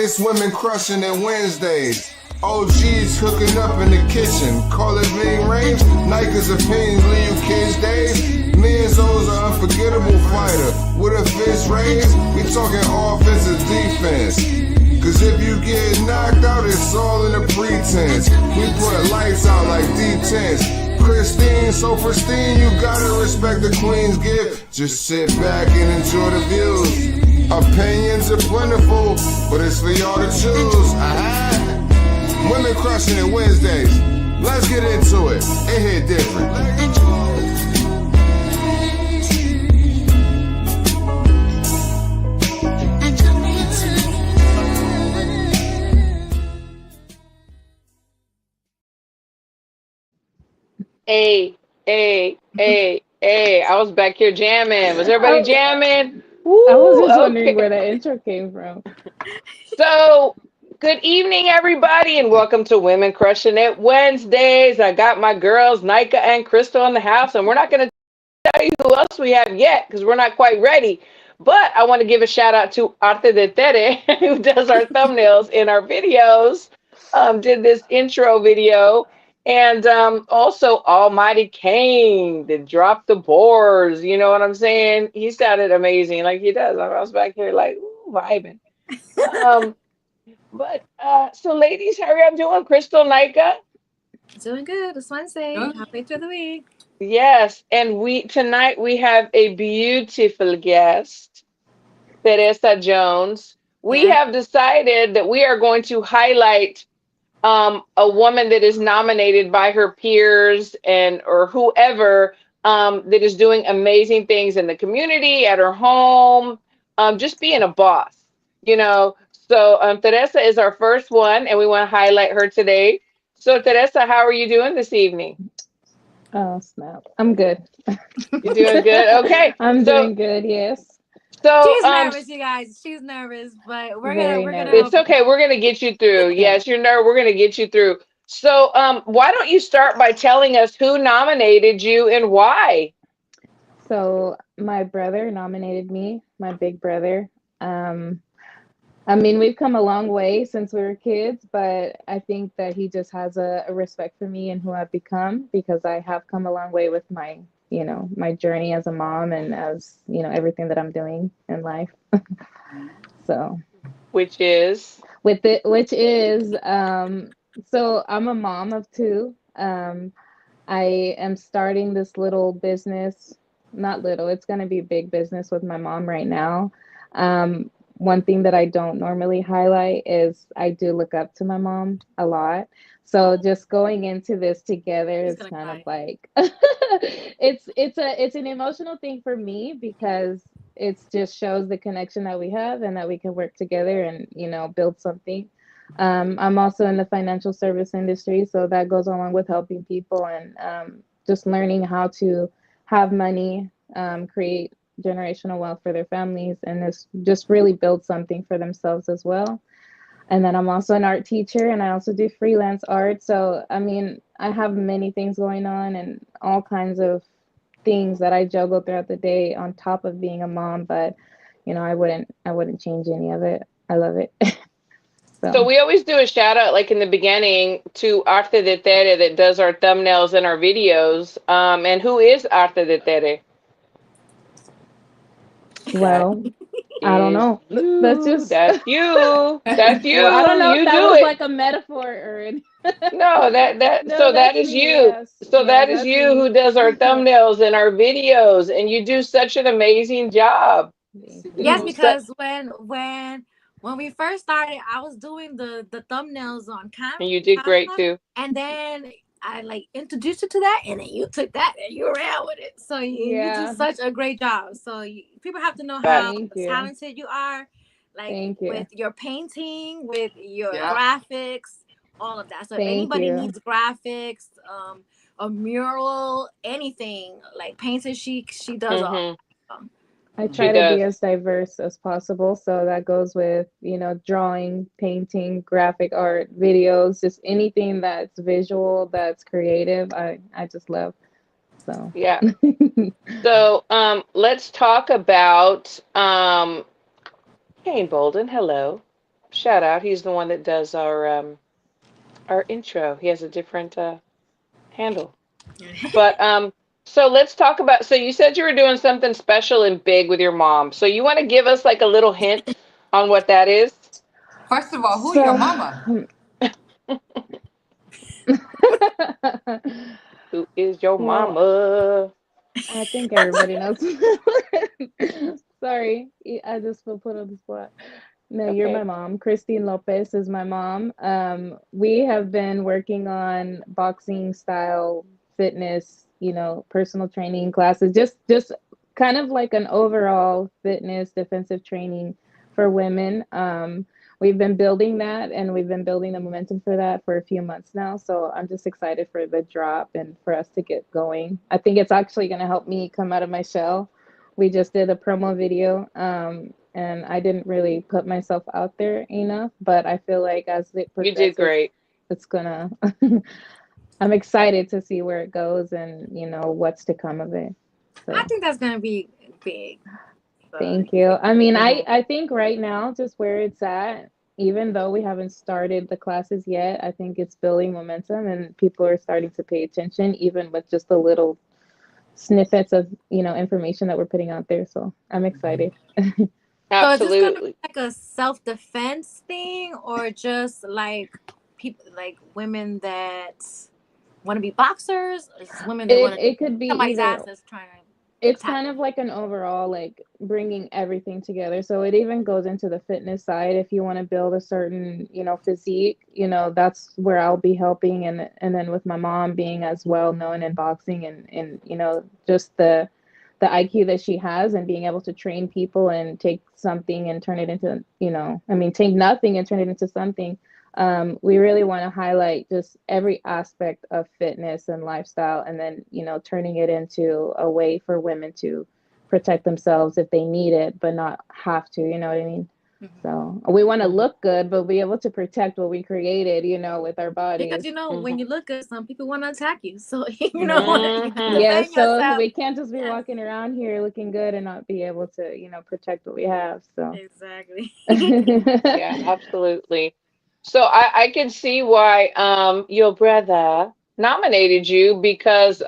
It's women crushing it Wednesdays. OGs hooking up in the kitchen. Call it being range. Nike's opinions leave you kids days. Me and Zo's an unforgettable fighter. With a fist raised, we talking offense and defense. Cause if you get knocked out, it's all in the pretense. We put lights out like D10s. Christine, so pristine, you gotta respect the queen's gift. Just sit back and enjoy the views. Opinions are plentiful, but it's for y'all to choose. Women crushing it Wednesdays. Let's get into it. It hit different. Hey, hey, hey, hey. I was back here jamming. Was everybody jamming? Woo, I was just wondering where the intro came from. So, good evening, everybody, and welcome to Women Crushing It Wednesdays. I got my girls, Nika and Crystal, in the house, and we're not going to tell you who else we have yet because we're not quite ready. But I want to give a shout out to Arte de Tere, who does our thumbnails in our videos, did this intro video. And also Almighty Kane that dropped the boards. You know what I'm saying? He sounded amazing, like he does. I was back here like, ooh, vibing. So ladies, how are y'all doing? Crystal, Nika? Doing good. It's Wednesday. Halfway through the week. Yes, and tonight we have a beautiful guest, Teresa Jones. We have decided that we are going to highlight a woman that is nominated by her peers or whoever that is doing amazing things in the community, at her home, just being a boss, you know. So Teresa is our first one, and we want to highlight her today. So Teresa, how are you doing this evening? Oh, snap. I'm good. You're doing good? Okay. I'm doing good, yes. So she's nervous, you guys. She's nervous, but we're gonna. It's okay. We're gonna get you through. Yes, you're nervous. We're gonna get you through. So, why don't you start by telling us who nominated you and why? So my brother nominated me. My big brother. I mean, we've come a long way since we were kids, but I think that he just has a respect for me and who I've become because I have come a long way with my journey as a mom and as, everything that I'm doing in life. So, so I'm a mom of two. I am starting this little business, not little, it's going to be a big business with my mom right now. One thing that I don't normally highlight is I do look up to my mom a lot. So just going into this together is kind of like it's an emotional thing for me because it just shows the connection that we have and that we can work together and build something. I'm also in the financial service industry, so that goes along with helping people and just learning how to have money, create generational wealth for their families, and this just really build something for themselves as well. And then I'm also an art teacher and I also do freelance art. So, I mean, I have many things going on and all kinds of things that I juggle throughout the day on top of being a mom, but I wouldn't change any of it. I love it. So we always do a shout out, like in the beginning, to Arte de Tere that does our thumbnails and our videos. And who is Arte de Tere? Well, I don't know. That's you. That's you. Well, I don't know if that was like a metaphor or No, that is you. Yes. So that is you who does our thumbnails and our videos, and you do such an amazing job. Yes, because when we first started, I was doing the thumbnails on camera. And you did great too. And then I introduced you to that, and then you took that and you ran with it. So you did such a great job. So people have to know how talented you are, with your painting, with your graphics, all of that. So if anybody needs graphics, a mural, anything like painting, she does all. I try to be as diverse as possible. So that goes with, drawing, painting, graphic art, videos, just anything that's visual, that's creative. I just love. So, yeah. So, let's talk about, Kane Bolden. Hello. Shout out. He's the one that does our intro. He has a different handle. But so let's talk about, so you said you were doing something special and big with your mom. So you want to give us like a little hint on what that is? First of all, who's your mama? Who is your mama? I think everybody knows. Sorry, I just feel put on the spot. No, Okay. you're my mom. Christine Lopez is my mom. We have been working on boxing style fitness, personal training classes, just kind of like an overall fitness defensive training for women. We've been building that and we've been building the momentum for that for a few months now. So I'm just excited for the drop and for us to get going. I think it's actually going to help me come out of my shell. We just did a promo video, and I didn't really put myself out there enough, but I feel like as it progresses, you did great. It's gonna. I'm excited to see where it goes and what's to come of it. So. I think that's gonna be big. So. Thank you. I mean, I think right now, just where it's at, even though we haven't started the classes yet, I think it's building momentum and people are starting to pay attention, even with just a little snippets of information that we're putting out there. So I'm excited. Absolutely. So is this gonna be like a self-defense thing, or just like people, like women that want to be boxers, or just women that want to? It could be somebody's either. ass that's trying to. It's kind of like an overall, like bringing everything together. So it even goes into the fitness side. If you want to build a certain, physique, that's where I'll be helping. And then with my mom being as well known in boxing and just the IQ that she has and being able to train people and take something and turn it into, take nothing and turn it into something. We really want to highlight just every aspect of fitness and lifestyle, and then turning it into a way for women to protect themselves if they need it but not have to, you know what I mean? Mm-hmm. So we want to look good but be able to protect what we created, with our bodies, because when you look good, some people want to attack you, so yeah, so yourself. We can't just be walking around here looking good and not be able to protect what we have. So exactly. Yeah, absolutely. So I can see why your brother nominated you, because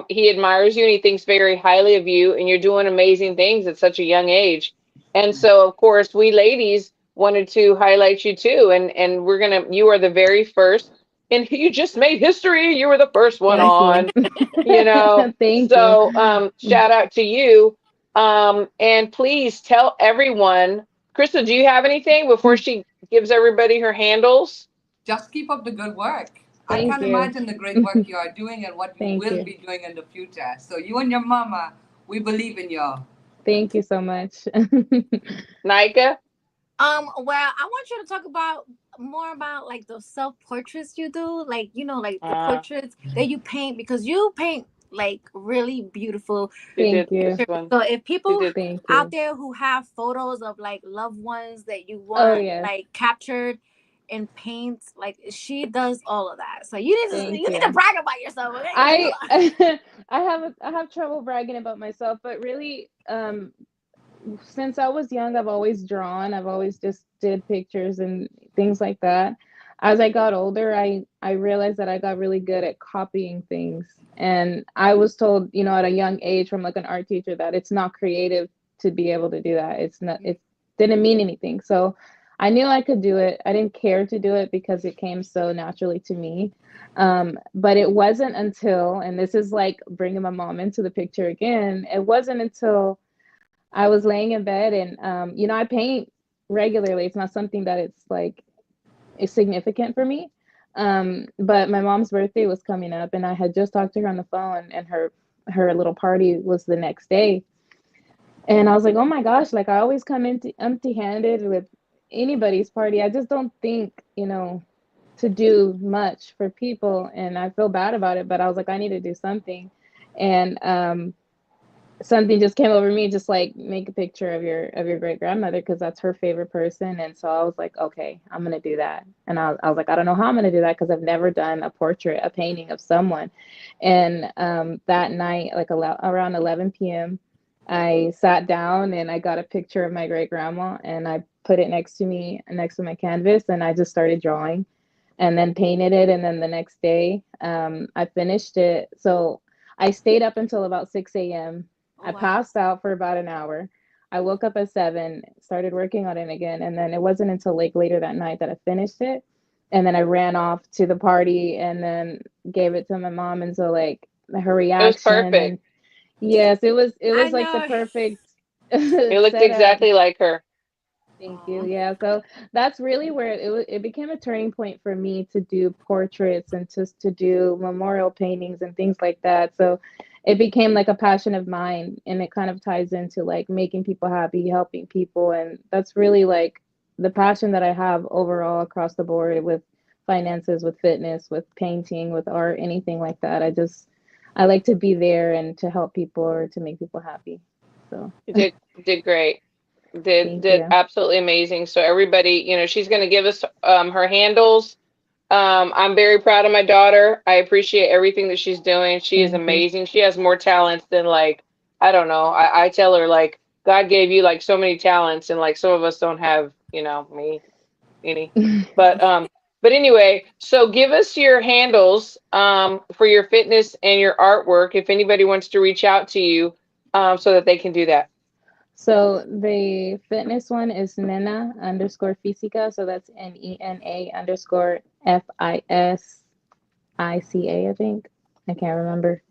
he admires you and he thinks very highly of you, and you're doing amazing things at such a young age. And so of course we ladies wanted to highlight you too, and you are the very first, and you just made history. You were the first one on. Thank so you. Shout out to you. And please tell everyone. Crystal, do you have anything before she gives everybody her handles? Just keep up the good work. I can't imagine the great work you are doing and what you will be doing in the future. So you and your mama, we believe in y'all. Thank you so much. Nika? Well, I want you to talk about more about like those self-portraits you do, like like the portraits that you paint, because you paint like really beautiful. Thank you. So if people out there who have photos of like loved ones that you want like captured in paint, like she does all of that. So you need to brag about yourself. Okay? I have trouble bragging about myself, but really since I was young, I've always drawn. I've always just did pictures and things like that. As I got older, I realized that I got really good at copying things. And I was told, at a young age from like an art teacher that it's not creative to be able to do that. It didn't mean anything. So I knew I could do it. I didn't care to do it because it came so naturally to me. But it wasn't until, and this is like bringing my mom into the picture again, it wasn't until I was laying in bed and, I paint regularly. It's not something that is significant for me. But my mom's birthday was coming up and I had just talked to her on the phone, and her little party was the next day. And I was like, oh my gosh, like I always come empty-handed with anybody's party. I just don't think, to do much for people, and I feel bad about it, but I was like, I need to do something. And, something just came over me, just like make a picture of your great grandmother, because that's her favorite person. And so I was like, okay, I'm gonna do that. And I was like, I don't know how I'm gonna do that because I've never done a painting of someone. And that night, like around 11 p.m., I sat down and I got a picture of my great grandma, and I put it next to me, next to my canvas, and I just started drawing and then painted it. And then the next day, I finished it. So I stayed up until about 6 a.m. I passed out for about an hour. I woke up at 7, started working on it again. And then it wasn't until like later that night that I finished it. And then I ran off to the party and then gave it to my mom. And so like her reaction. It was perfect. And yes, it was like the perfect it looked setup. exactly like her. Thank you. Yeah, so that's really where it became a turning point for me to do portraits and just to do memorial paintings and things like that. So it became like a passion of mine, and it kind of ties into like making people happy, helping people, and that's really like the passion that I have overall across the board with finances, with fitness, with painting, with art, anything like that. I like to be there and to help people or to make people happy. So you did great. Did absolutely amazing. So everybody, she's going to give us her handles. I'm very proud of my daughter. I appreciate everything that she's doing. She is amazing. She has more talents than like, I don't know. I tell her like God gave you like so many talents, and like some of us don't have, me, any. But anyway, so give us your handles for your fitness and your artwork if anybody wants to reach out to you so that they can do that. So the fitness one is Nena_Física. So that's NENA_FISICA, I think. I can't remember.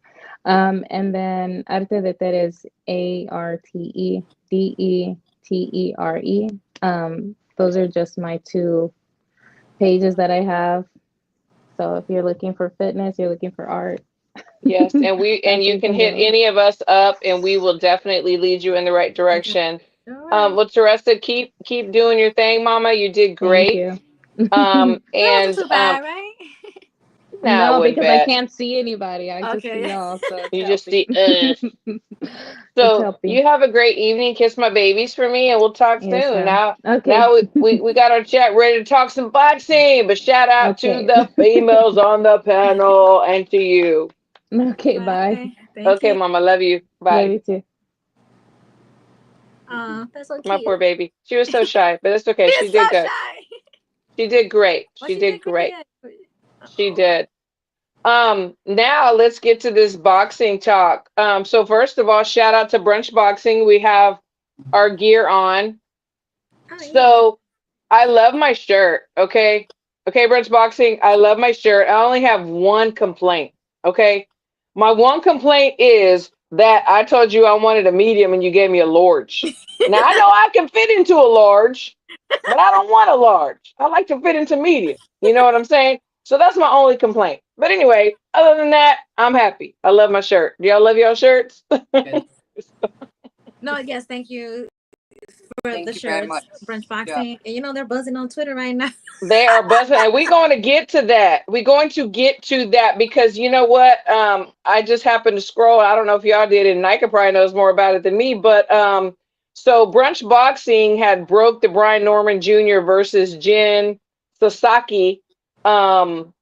And then Arte de Ter is ARTEDETERE. Those are just my 2 pages that I have. So if you're looking for fitness, you're looking for art. Yes, and you can hit any of us up, and we will definitely lead you in the right direction. Well, Teresa, keep doing your thing, Mama. You did great. Thank you. And wasn't too bad, right? No, because I can't see anybody. I just see y'all. So you just see us. So you have a great evening. Kiss my babies for me, and we'll talk soon. Now we got our chat ready to talk some boxing. But shout out to the females on the panel and to you. Okay, bye. Okay, you. Mama, love you. Bye. Love you too. That's so cute. My poor baby. She was so shy, but it's okay. She did good. She did great. She did great. She did. Now let's get to this boxing talk. So first of all, shout out to Brunch Boxing. We have our gear on. So I love my shirt. Okay, Brunch Boxing. I love my shirt. I only have one complaint. Okay, my one complaint is that I told you I wanted a medium and you gave me a large. Now I know I can fit into a large, but I don't want a large. I like to fit into medium. You know what I'm saying? So that's my only complaint. But anyway, other than that, I'm happy. I love my shirt. Do y'all love y'all shirts? No, yes, thank you for the shirts, Brunch Boxing. Yeah. And they're buzzing on Twitter right now. They are buzzing, and we're going to get to that. We're going to get to that because you know what? I just happened to scroll. I don't know if y'all did, and Nika probably knows more about it than me. But so Brunch Boxing had broke the Brian Norman Jr. versus Jin Sasaki in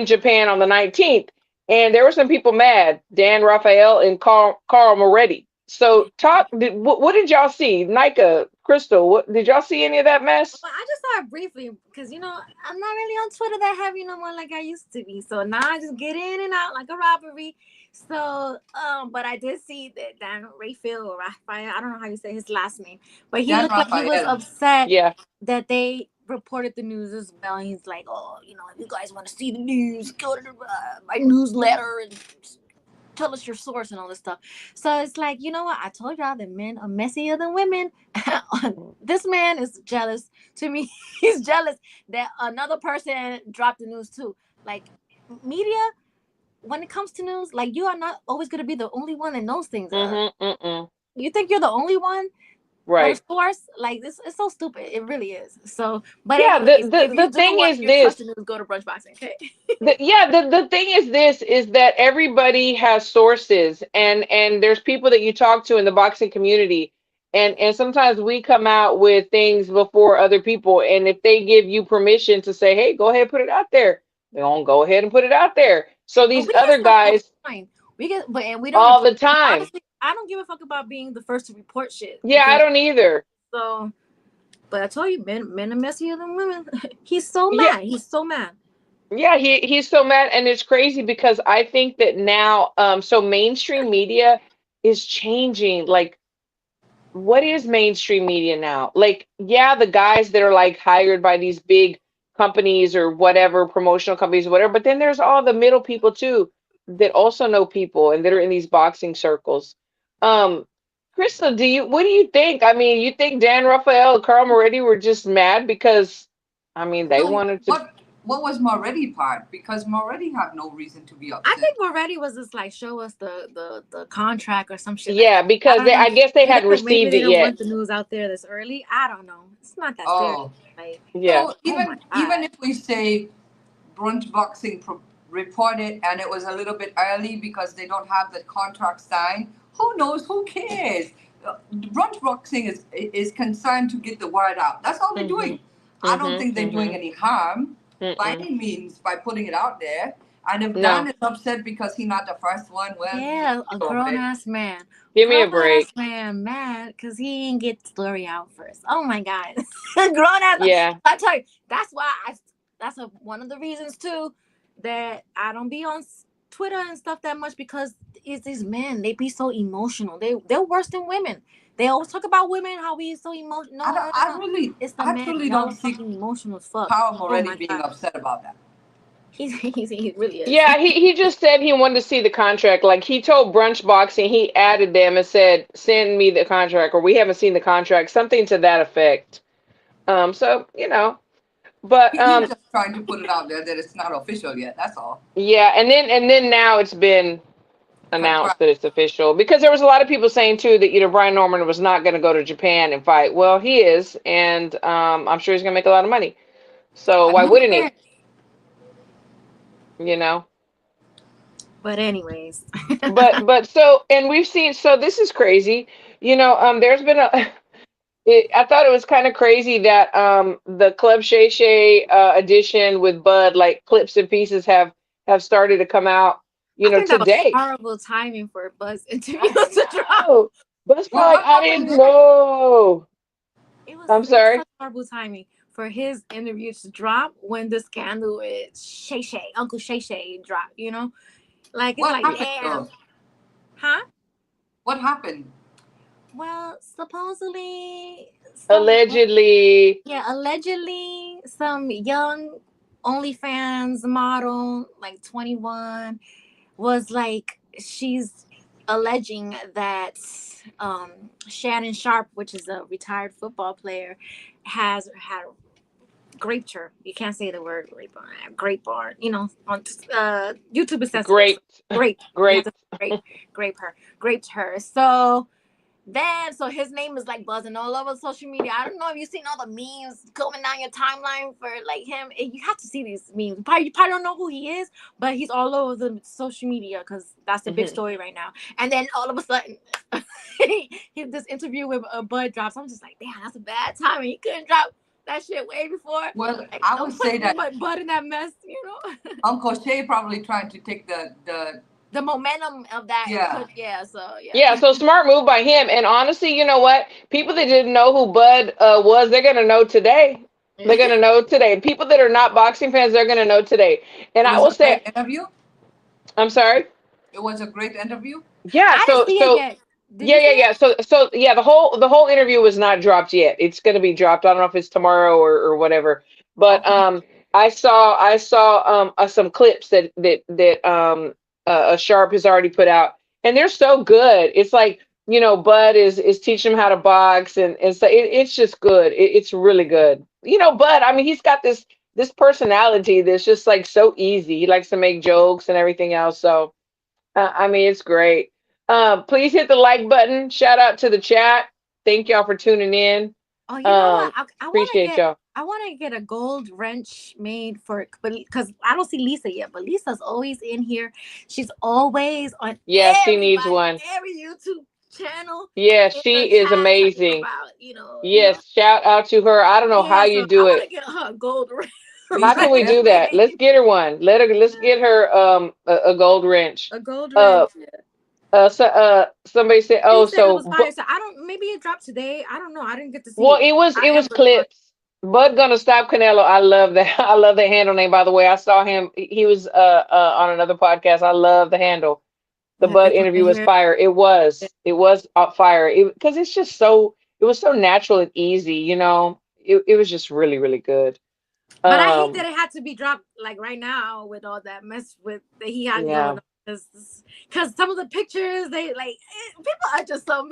Japan on the 19th, and there were some people mad. Dan Raphael and Carl Moretti. So what did y'all see? Nika, Crystal, did y'all see any of that mess? Well, I just saw it briefly because I'm not really on Twitter that heavy no more like I used to be. So now I just get in and out like a robbery. So but I did see that Dan Raphael or Raphael, I don't know how you say his last name, but he looked like he was upset that they reported the news as well. And he's like, oh, if you guys want to see the news, go to my newsletter and tell us your source and all this stuff. So it's like, you know what? I told y'all that men are messier than women. This man is jealous. To me, he's jealous that another person dropped the news too. Like media, when it comes to news, like you are not always going to be the only one that knows things. You think you're the only one? Right. Source, like this is so stupid. It really is. So, but yeah, the thing is this. Go to Brunch Boxing. Okay. The thing is this is that everybody has sources, and there's people that you talk to in the boxing community, and sometimes we come out with things before other people, and if they give you permission to say, hey, go ahead, put it out there, they won't go ahead and put it out there. So these other guys, we don't all the time. Honestly, I don't give a fuck about being the first to report shit. Yeah, I don't either. So But I told you, men are messier than women. He's so mad. He's so mad. Yeah, he's so mad, and it's crazy because I think that now, so mainstream media is changing. Like, what is mainstream media now? Like, yeah, the guys that are like hired by these big companies or whatever, promotional companies, whatever, but then there's all the middle people too that also know people and that are in these boxing circles. Um, Crystal, what do you think? I mean, you think Dan Rafael and Carl Moretti were just mad because I mean they No, wanted to. what was Moretti part? Because Moretti had no reason to be upset. I think Moretti was just like, show us the contract or some shit like Yeah, that. because I guess they hadn't Maybe received they it don't yet. want the news out there this early. I don't know. It's not that serious. Like, Yeah. So even if we say Brunch Boxing reported and it was a little bit early because they don't have the contract signed, who knows? Who cares? Brunch Boxing is concerned to get the word out. That's all they're doing. I don't think they're doing any harm by any means by putting it out there. And if Dan is upset because he's not the first one, well, yeah, a grown ass man. Give me a break. Man, mad because he didn't get the story out first. Oh my God, grown ass. Yeah, I tell you, that's why that's one of the reasons too that I don't be on Twitter and stuff that much, because it's these men. They be so emotional. They're worse than women. They always talk about women, how we so emotional. No, I really don't see emotional as fuck. Carl Moretti being upset about that. He really is. Yeah, he just said he wanted to see the contract. Like he told Brunch Boxing, he added them and said, "Send me the contract," or "We haven't seen the contract," something to that effect. So but he's just trying to put it out there that it's not official yet. That's all. Yeah, and then now it's been announced that it's official, because there was a lot of people saying too that Brian Norman was not going to go to Japan and fight. Well, he is, and I'm sure he's going to make a lot of money. So why wouldn't he? But anyways. but so, and we've seen, so this is crazy. There's been I thought it was kind of crazy that the Club Shay edition with Bud, like clips and pieces have started to come out, I think today. That was horrible timing for Buzz interview to drop. Buzz probably, I didn't know. I'm sorry. Such horrible timing for his interview to drop when the scandal with Shay, Uncle Shay dropped, Like, it's what like, damn. Huh? What happened? Well, supposedly. Allegedly. Yeah, allegedly, some young OnlyFans model, like 21, was like, she's alleging that Shannon Sharp, which is a retired football player, had raped her. You can't say the word rape on on YouTube it says raped her. So his name is like buzzing all over social media. I don't know if you've seen all the memes going down your timeline for like him. You have to see these memes. You probably don't know who he is, but he's all over the social media because that's the big story right now. And then all of a sudden, this interview with Bud drops. I'm just like, damn, that's a bad time. He couldn't drop that shit way before. Well, like, I would say that Bud in that mess, Uncle Shay probably trying to take the momentum of that. So smart move by him. And honestly, you know what? People that didn't know who Bud was, they're gonna know today. They're gonna know today. People that are not boxing fans, they're gonna know today. And I will say, interview. I'm sorry. It was a great interview. Yeah. I didn't see it yet. Yeah. So the whole interview was not dropped yet. It's gonna be dropped. I don't know if it's tomorrow or whatever. But I saw some clips that Sharp has already put out, and they're so good. It's like, Bud is teaching him how to box, and so it's just good. It's really good. Bud, I mean, he's got this personality that's just like so easy. He likes to make jokes and everything else. So, I mean, it's great. Please hit the like button. Shout out to the chat. Thank y'all for tuning in. Oh, you know what? I appreciate y'all. I want to get a gold wrench made because I don't see Lisa yet, but Lisa's always in here. She's always on. Yeah, she needs one. Every YouTube channel. Yeah, she is amazing. Yes, shout out to her. I don't know how you do it. I want to get her a gold wrench. How can we do that? Let's get her one. Let's get her a gold wrench. A gold wrench. Somebody said, He "Oh, said it so was fire. So I don't. Maybe it dropped today. I don't know. I didn't get to see well, it. it I was am gonna watch. clips. Bud gonna stop Canelo. I love that. I love the handle name. By the way, I saw him. He was on another podcast. I love the handle. The Yeah, Bud this one interview right was here. fire. It was. It was fire. Because it's just so. It was so natural and easy. You know. It was just really really good. But I hate that Um. it had to be dropped like right now with all that mess with that he had Yeah. going on. Because some of the pictures, they like people are just so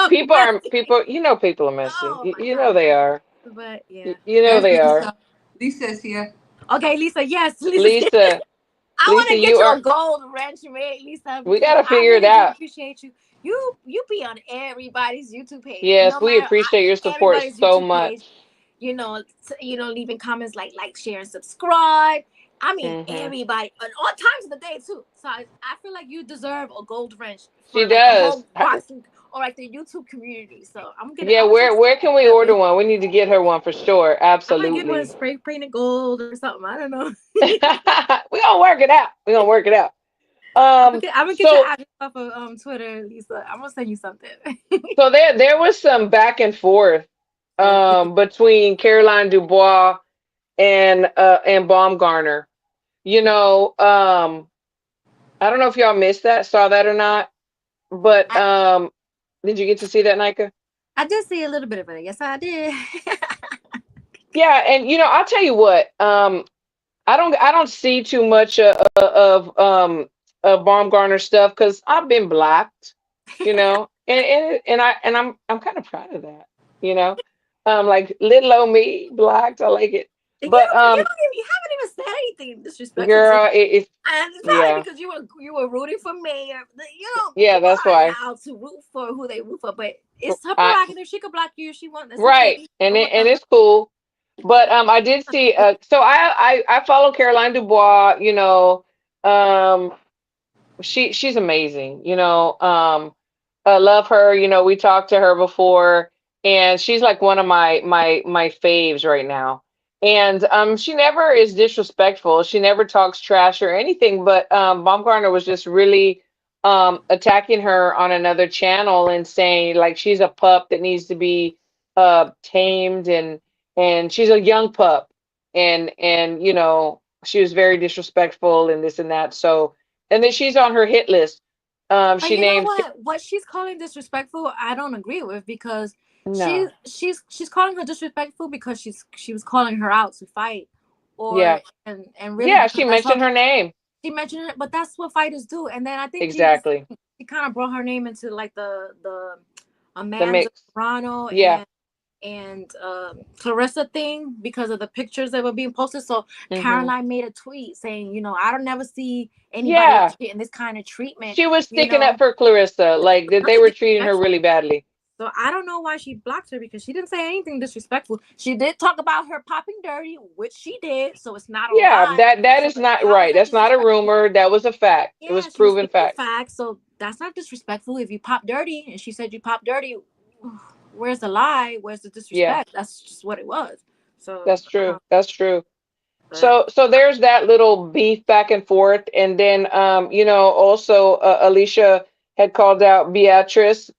People are messy. people. You know, people are messy. Oh my You know god! they are. But yeah. You know Yes, they are. Lisa. Lisa's here. Okay, Lisa. Yes, Lisa. Lisa. I want Lisa, to get you you a are. gold wrench made, Lisa, We because gotta I figure it really do out. appreciate you. You be on everybody's YouTube page, Yes, no we matter appreciate your support everybody's so YouTube page. much. Leaving comments like, share, and subscribe. I mean, Hmm. everybody, at all times of the day too. So I feel like you deserve a gold wrench She for like the does. whole boxing or like the YouTube community. So Yeah, I'm gonna try where can we that order way. one? We need to get her one for sure. I might get one Absolutely. spray painted gold or something. I don't know. We gonna work it out. We gonna work it out. I'm gonna get your So address off of Twitter, Lisa. I'm gonna send you something. there was some back and forth Yeah. between Caroline Dubois and Baumgartner. You know, I don't know if y'all missed that, saw that or not, but I, did you get to see that, Nika? I did see a little bit of it. Yes, I did. Yeah, and I'll tell you what. I don't see too much of Baumgartner stuff because I've been blocked, and I'm kind of proud of that, you know. Like little old me blocked, I like it, you but you haven't even said anything disrespectful to me. girl, it's And it's probably yeah, because you were rooting for me. yeah, People that's are why. allowed to root for who they root for, but it's her I prerogative. She could block you if she wants. That's okay Right, and or and whatever. it's cool, but I did see. So I follow Caroline Dubois, um. She's amazing. I love her. We talked to her before, and she's like one of my faves right now. And she never is disrespectful. She never talks trash or anything. But Baumgartner was just really attacking her on another channel and saying like she's a pup that needs to be tamed, and she's a young pup, and she was very disrespectful and this and that. So and then she's on her hit list. But She you know named what? What she's calling disrespectful, I don't agree with because no, she's calling her disrespectful because she was calling her out to fight, yeah, or and really yeah. because She that's mentioned all her name she mentioned it. But that's what fighters do. And then I think exactly. she kind of brought her name into like the The Amanda mix, Serrano yeah. and Clarissa thing because of the pictures that were being posted. So Hmm. Caroline made a tweet saying, I don't never see anybody else Yeah, getting this kind of treatment. she was You sticking up know, for Clarissa, like that they that's were treating her disrespectful. really badly. So I don't know why she blocked her because she didn't say anything disrespectful. She did talk about her popping dirty, which she did. So it's not a Yeah, lie. that So is not how is right. that That's not a disrespectful? rumor. That was a fact. It was Yeah, she was proven speaking fact. facts. So that's not disrespectful. If you pop dirty and she said you pop dirty, where's the lie? Where's the Yeah, disrespect? That's just what it was. So, that's true. That's true. but So there's that little beef back and forth, and then also Alicia had called out Beatrice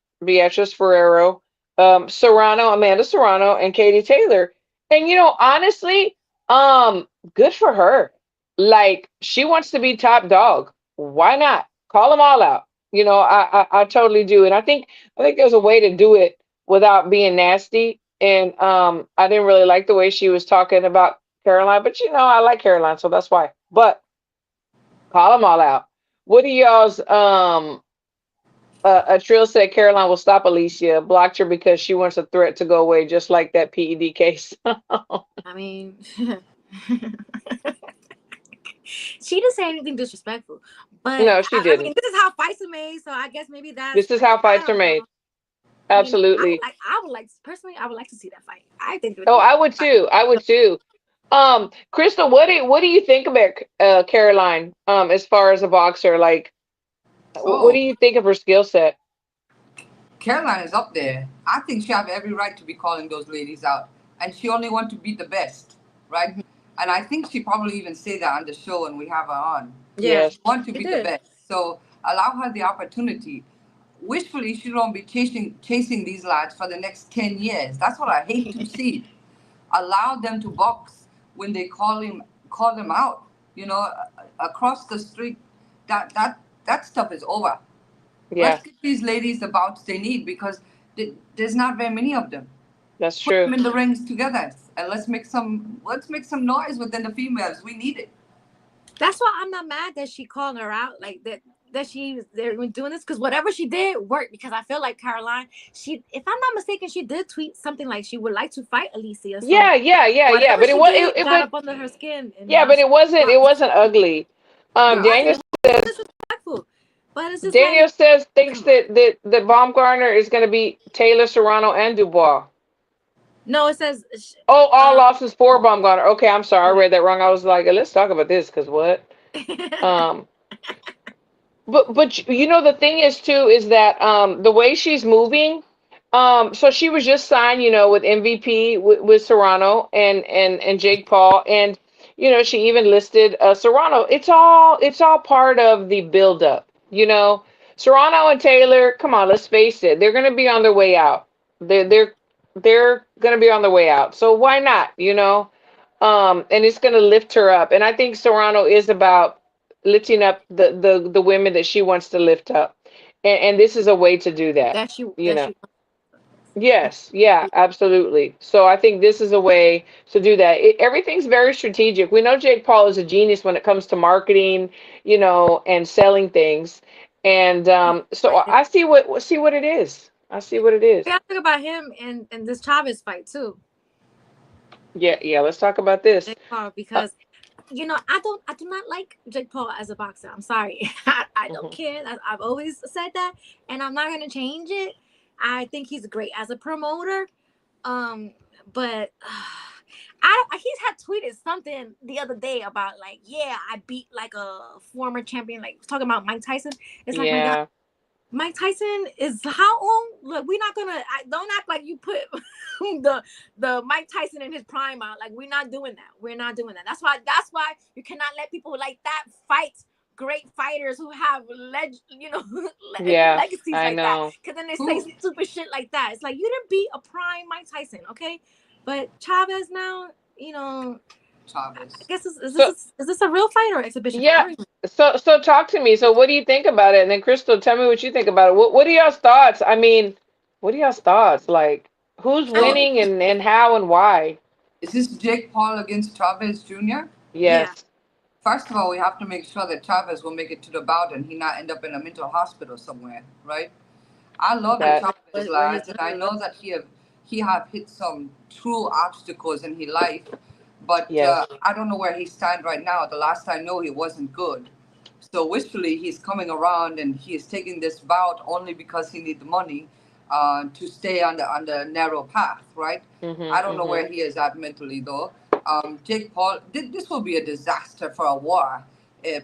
Ferrero, Amanda Serrano, and Katie Taylor, and honestly, good for her. Like she wants to be top dog. Why not call them all out? I totally do, and I think there's a way to do it without being nasty. And I didn't really like the way she was talking about Caroline, but I like Caroline, so that's why. But call them all out. What are y'all's a Trill said Caroline will stop Alicia, blocked her because she wants a threat to go away, just like that PED case. I mean, she didn't say anything disrespectful. But No, she I mean, didn't. this is how fights are made. So I guess maybe that's This is how I fights are don't know. made. Absolutely. I would like personally, I would like to see that fight. I think it would Oh, be I would too. I would too. Crystal, what do you think about Caroline as far as a boxer? Like, what do Oh, you think of her skill set? Caroline is up there. I think she have every right to be calling those ladies out, and she only want to beat the best, right? Mhm. And I think she probably even say that on the show when we have her on. Yeah, Yes. She want to it beat the did. best. So Allow her the opportunity. Wishfully, she don't be chasing these lads for the next 10 years. That's what I hate to see. Allow them to box when they call them out. You know, across the street, that stuff is over. Yeah, Let's give these ladies the bouts they need because there's not very many of them. that's Put true. them in the rings together and let's make some noise within the females. We need it. That's why I'm not mad that she called her out like that. They're doing this because whatever she did worked. Because I feel like Caroline, if I'm not mistaken, she did tweet something like she would like to fight Alicia. So Yeah. whatever But it she was did got but up under her skin, and yeah, now but she it wasn't ugly. Yeah. Daniel it's says disrespectful. But it's just Daniel like, says thinks come on. that Baumgartner is going to be Taylor Serrano and Dubois. No, it says Oh, all uh losses for Baumgartner. Okay, I'm sorry, I yeah. read that wrong. I was like, let's talk about this because what? Um, but you know the thing is too is that the way she's moving, so she was just signed, with MVP with Serrano and Jake Paul, and she even listed Serrano. It's all part of the buildup, Serrano and Taylor. Come on, let's face it, they're gonna be on their way out. They're gonna be on their way out. So why not, and it's gonna lift her up. And I think Serrano is about lifting up the women that she wants to lift up, and this is a way to do that, you that know. she Yes, yeah, absolutely. So I think this is a way to do that. Everything's very strategic. We know Jake Paul is a genius when it comes to marketing, and selling things. And so I see what it is. I see what it we is. have to talk about him and this Chavez fight too. Yeah, yeah. Let's talk about this. Jake Paul, Uh, because I do not like Jake Paul as a boxer. I'm sorry. I don't mhm. care. I've always said that, and I'm not gonna change it. I think he's great as a promoter. But he's had tweeted something the other day about like, yeah, I beat like a former champion, like talking about Mike Tyson. It's like, my God, Yeah, Mike Tyson is how old? Look, we're not gonna. Don't act like you put the Mike Tyson in his prime out. Like, we're not doing that. We're not doing that. That's why you cannot let people like that fight great fighters who have yeah. legacies I like that. know. Because then they say Who? stupid shit like that. It's like, you didn't beat a prime Mike Tyson, okay? But Chavez now, I Chavez. guess is So this is this a real fight or exhibition fight? yeah. What do you So talk to me. So what do you think about it? And then Crystal, tell me what you think about it. What are y'all's thoughts? I mean, what are y'all's thoughts? Like, who's think? So winning and how and why? is this Jake Paul against Chavez Jr.? Yeah. Yes, First of all, we have to make sure that Chavez will make it to the bout and he not end up in a mental hospital somewhere, right? I love the that. Chavez Where he's lads, and I know that he have hit some true obstacles in his life, but Yes. I don't know where he stand right now. The last I know, he wasn't good. So wishfully, he's coming around and he is taking this bout only because he need the money to stay on the narrow path, right? I Mhm. don't know where Mhm. he is at mentally though. Jake Paul, this will be a disaster for a war,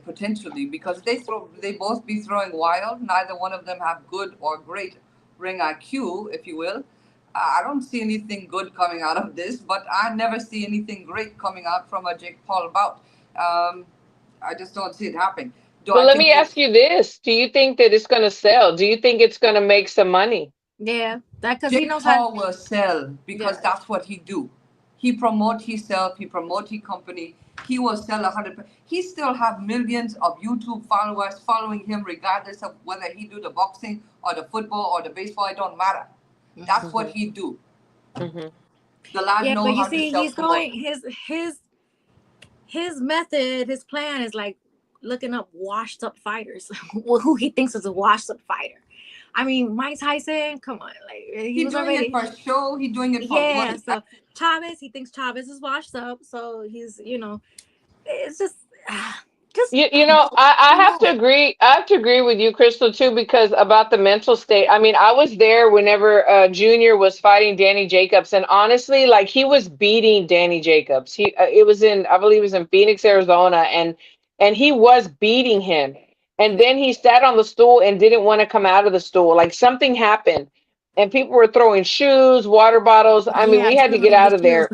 potentially because they both be throwing wild. Neither one of them have good or great ring IQ, if you will. I don't see anything good coming out of this, but I never see anything great coming out from a Jake Paul bout. Um, I just don't see it happening. Do But I let think me Jake, ask you this: do you think that it's going to sell? Do you think it's going to make some money? Yeah, that because he Jake knows how. Paul will sell because Yeah, that's what he do. He promote himself. He promote his company. He will sell 100. He still have millions of YouTube followers following him, regardless of whether he do the boxing or the football or the baseball. It don't matter. That's what Mhm. he do. Mhm. The lad yeah, know but you how to see, self he's promote. going his method, his plan is like looking up washed up fighters, who he thinks is a washed up fighter. I mean, Mike Tyson, come on, like he He was doing it already, for show. He doing it for yeah. money. So Chavez, he thinks Chavez is washed up, so it's just I You have know, to agree. I have to agree with you, Crystal, too, because about the mental state. I mean, I was there whenever Junior was fighting Danny Jacobs, and honestly, like he was beating Danny Jacobs. It was I believe it was in Phoenix, Arizona, and he was beating him. And then he sat on the stool and didn't want to come out of the stool. Like something happened, and people were throwing shoes, water bottles. I mean, yeah. I we just had to get remember the out of shoes. there.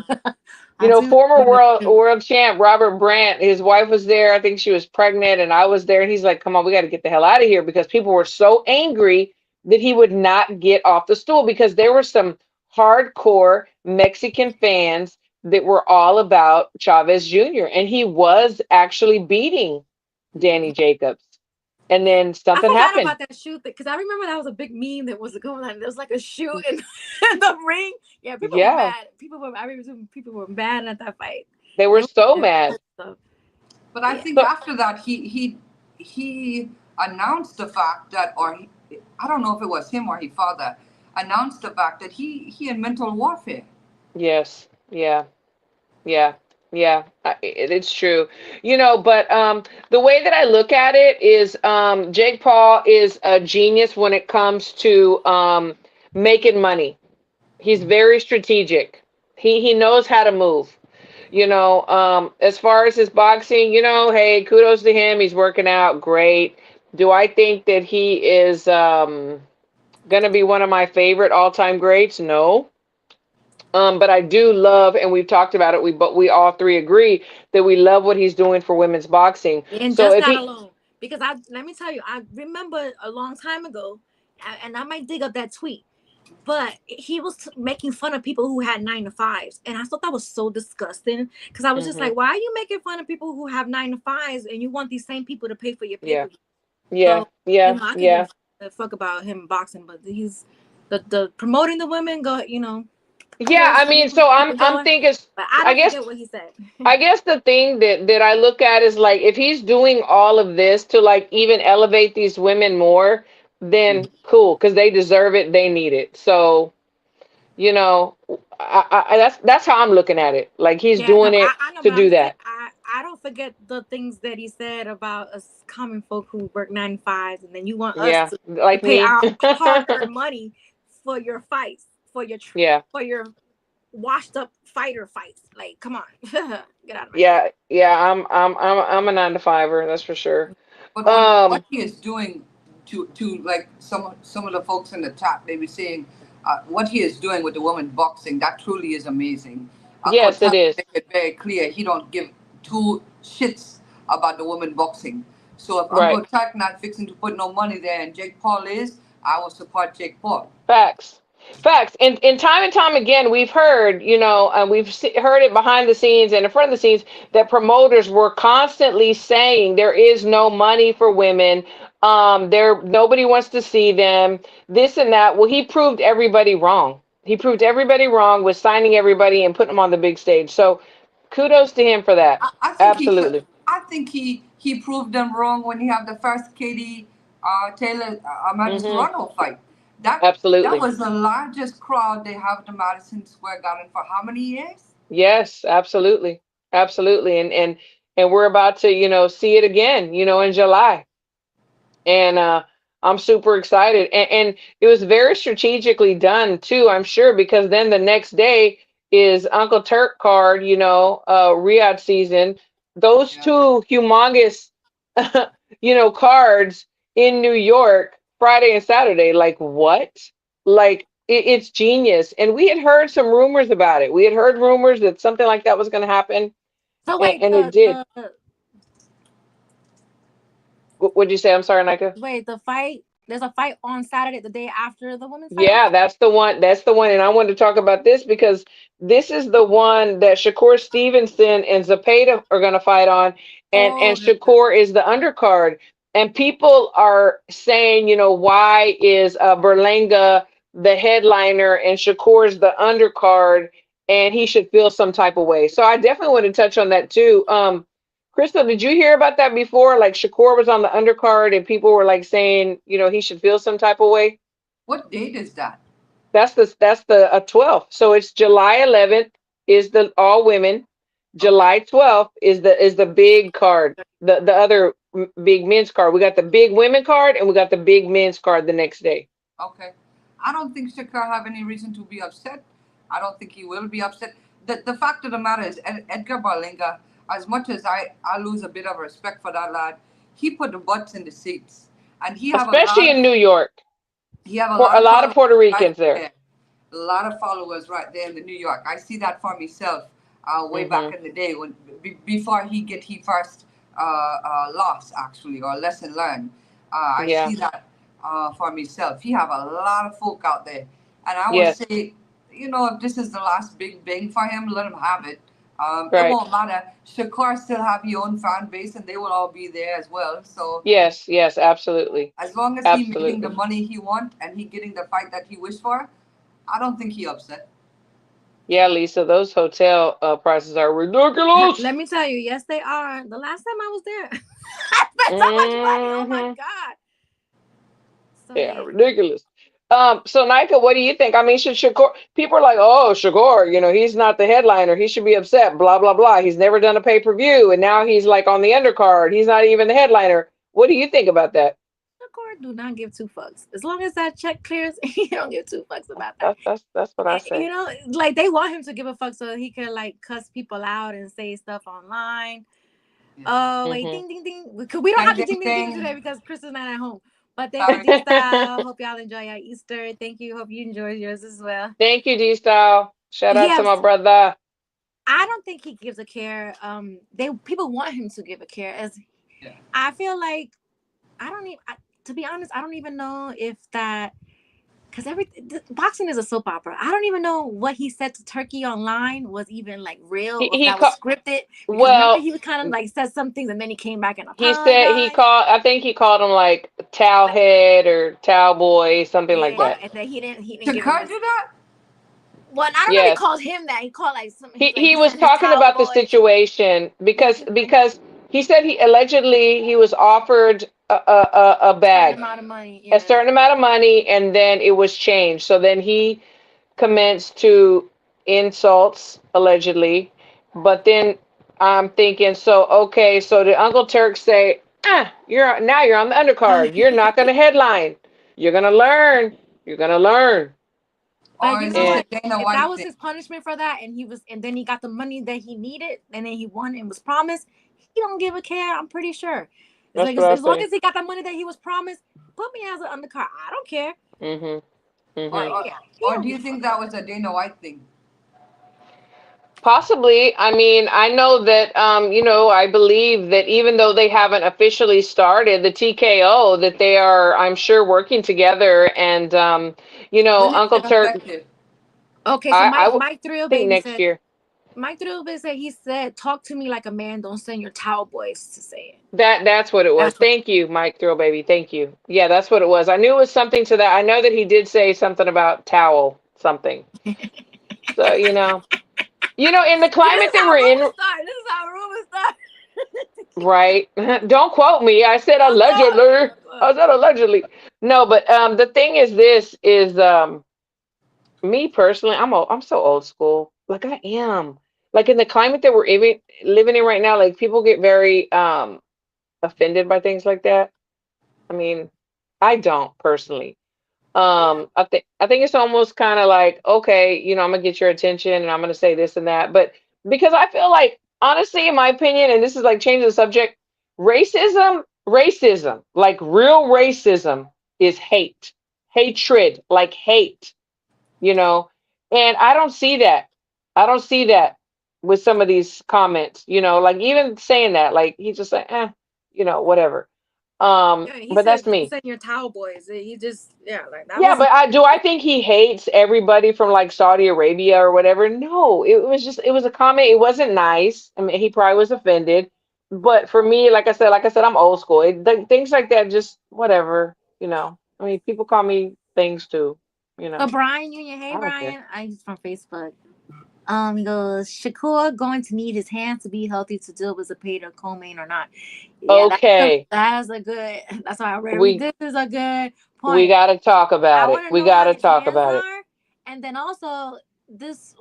You know, former world champ Robert Brandt, his wife was there. I think she was pregnant, and I was there. And he's like, "Come on, we got to get the hell out of here," because people were so angry that he would not get off the stool because there were some hardcore Mexican fans that were all about Chavez Jr. and he was actually beating Danny Jacobs. And then something I forgot happened about that shoot because I remember that was a big meme that was going on. There was like a shoot in the ring. Yeah, people were mad. I remember people were mad at that fight. They were so mad. But I think after that, he announced the fact that, I don't know if it was him or his father, announced the fact that he in mental warfare. Yes. Yeah. Yeah. Yeah. It's true. You know, but the way that I look at it is Jake Paul is a genius when it comes to making money. He's very strategic. He knows how to move. You know, as far as his boxing, you know, hey, kudos to him. He's working out great. Do I think that he is going to be one of my favorite all-time greats? No. But I do love, and we've talked about it. We all three agree that we love what he's doing for women's boxing. And so just that alone, because let me tell you, I remember a long time ago, and I might dig up that tweet. But he was making fun of people who had 9 to 5s. And I thought that was so disgusting. Because I was just like, why are you making fun of people who have 9 to 5s and you want these same people to pay for your pay-per-view? Yeah. You know, I can give a fuck about him boxing, but he's the promoting the women, you know. Yeah, I mean, so I'm thinking, but I guess what he said. I guess the thing that I look at is like, if he's doing all of this to like even elevate these women more, then cool, because they deserve it, they need it. So, you know, that's how I'm looking at it. Like he's doing it to do that. I don't forget the things that he said about us common folk who work 9 to 5s, and then you want us to pay our hard-earned money for your fights, for your washed up fighter fights. Like, come on, get out of my head. Yeah, I'm a 9 to 5er, that's for sure. But what he is doing to like some of the folks in the chat, they be saying what he is doing with the women boxing, that truly is amazing. Yes, it is. Make it very clear he don't give 2 shits about the women boxing. So if Uncle Chuck not fixing to put no money there and Jake Paul is, I will support Jake Paul. Facts. And time again, we've heard, you know, and we've heard it behind the scenes and in front of the scenes that promoters were constantly saying there is no money for women. Nobody wants to see them, this and that. Well, he proved everybody wrong. He proved everybody wrong with signing everybody and putting them on the big stage. So kudos to him for that. Absolutely. I think he proved them wrong when he had the first Katie Taylor Madison Toronto fight. Absolutely. That was the largest crowd they have at the Madison Square Garden for how many years? Yes, absolutely. And we're about to, you know, see it again, you know, in July. And I'm super excited. And it was very strategically done too, I'm sure, because then the next day is Uncle Turk card, you know, Riyadh season. Those 2 humongous, you know, cards in New York, Friday and Saturday. Like what? Like it's genius. And we had heard some rumors about it. We had heard rumors that something like that was going to happen. So wait, and it did. What'd you say? I'm sorry, Nika. Wait, there's a fight on Saturday, the day after the women's fight? Yeah, that's the one. And I wanted to talk about this because this is the one that Shakur Stevenson and Zapata are going to fight on. And Shakur is the undercard. And people are saying, you know, why is Berlanga the headliner and Shakur's the undercard, and he should feel some type of way. So I definitely want to touch on that too. Crystal, did you hear about that before? Like Shakur was on the undercard and people were like saying, you know, he should feel some type of way. What date is that? That's the 12th. So it's July 11th is the all women. July 12th is the big card. The other big men's card. We got the big women card and we got the big men's card the next day. Okay. I don't think Shakur have any reason to be upset. I don't think he will be upset. The fact of the matter is Edgar Berlanga, as much as I lose a bit of respect for that lad, he put the butts in the seats. And he have especially in New York. He have a lot of Puerto Ricans there. A lot of followers right there in the New York. I see that for myself. way back in the day when before he first lost actually, or lesson learned. I see that for myself. He have a lot of folk out there, and I would say, if this is the last big bang for him, let him have it. It won't matter. Shakur still have his own fan base, and they will all be there as well. So yes, absolutely. as long as he making the money he want and he getting the fight that he wished for, I don't think he upset. Yeah, Lisa, those hotel prices are ridiculous. Let me tell you, yes, they are. The last time I was there, I spent so much money. Oh my God. So, yeah, ridiculous. So Nika, what do you think? I mean, should Shakur, people are like, oh, Shakur, he's not the headliner. He should be upset, blah, blah, blah. He's never done a pay-per-view, and now he's like on the undercard. He's not even the headliner. What do you think about that? Shakur do not give two fucks. As long as that check clears, he don't give two fucks about that. That's what I say. Like they want him to give a fuck so he can like cuss people out and say stuff online. Oh, wait, ding, ding, ding. Because we don't have to ding, ding, ding today because Chris is not at home. But thank you, D-Style. Hope y'all enjoy your Easter. Thank you. Hope you enjoy yours as well. Thank you, D-Style. Shout out to my brother. I don't think he gives a care. People want him to give a care. I feel like to be honest, I don't even know if that, because boxing is a soap opera. I don't even know what he said to Turkey online was even like real, or that was scripted. Well, he kind of like said some things and then he came back and apologized. I think he called him like towel head or towel boy, something like that. And then he didn't do that? Well, I don't know if he called him that. He called like something. He was talking about the situation because he said he allegedly was offered a bag, a certain amount of money, and then it was changed. So then he commenced to insults allegedly, but then I'm thinking, so did Uncle Turk say, you're on the undercard. You're not going to headline. You're going to learn. You're going to learn. But if that was his punishment for that, and then he got the money that he needed, and then he won and was promised, he don't give a care. I'm pretty sure. As long as he got the money that he was promised, put me as an undercard. I don't care. Or do you think that was a Dana White thing? Possibly. I mean, I know that, I believe that even though they haven't officially started the TKO, that they are, I'm sure, working together. And, Uncle Turk. Okay, so Mike Thrill Baby next year. Mike Thrill Baby said, talk to me like a man. Don't send your towel boys to say it. That's what it was. Thank you, Mike Thrill Baby. Thank you. Yeah, that's what it was. I knew it was something to that. I know that he did say something about towel something. So, in the climate that we're in. This is how rumors start. Right. Don't quote me. I said allegedly. No, but the thing is, this is me personally. I'm so old school. Like I am. Like in the climate that we're even living in right now, like people get very offended by things like that. I mean, I don't personally. I think it's almost kind of like, okay, I'm gonna get your attention and I'm gonna say this and that, but because I feel like, honestly, in my opinion, and this is like changing the subject, racism, like real racism is hatred, like hate, and I don't see that. I don't see that with some of these comments, like even saying that, like he's just like, whatever. But that's me. Send your towel boys. He just like that. Yeah, but I think he hates everybody from like Saudi Arabia or whatever. No, it was a comment. It wasn't nice. I mean, he probably was offended. But for me, like I said, I'm old school. Things like that, just whatever. I mean, people call me things too. So Brian Union, hey Brian, he's from Facebook. He goes, Shakur going to need his hands to be healthy to deal with Zepeda, co-main or not. Yeah, okay. That's why I read this is a good point. We got to talk about it. We got to talk about it. And then also, this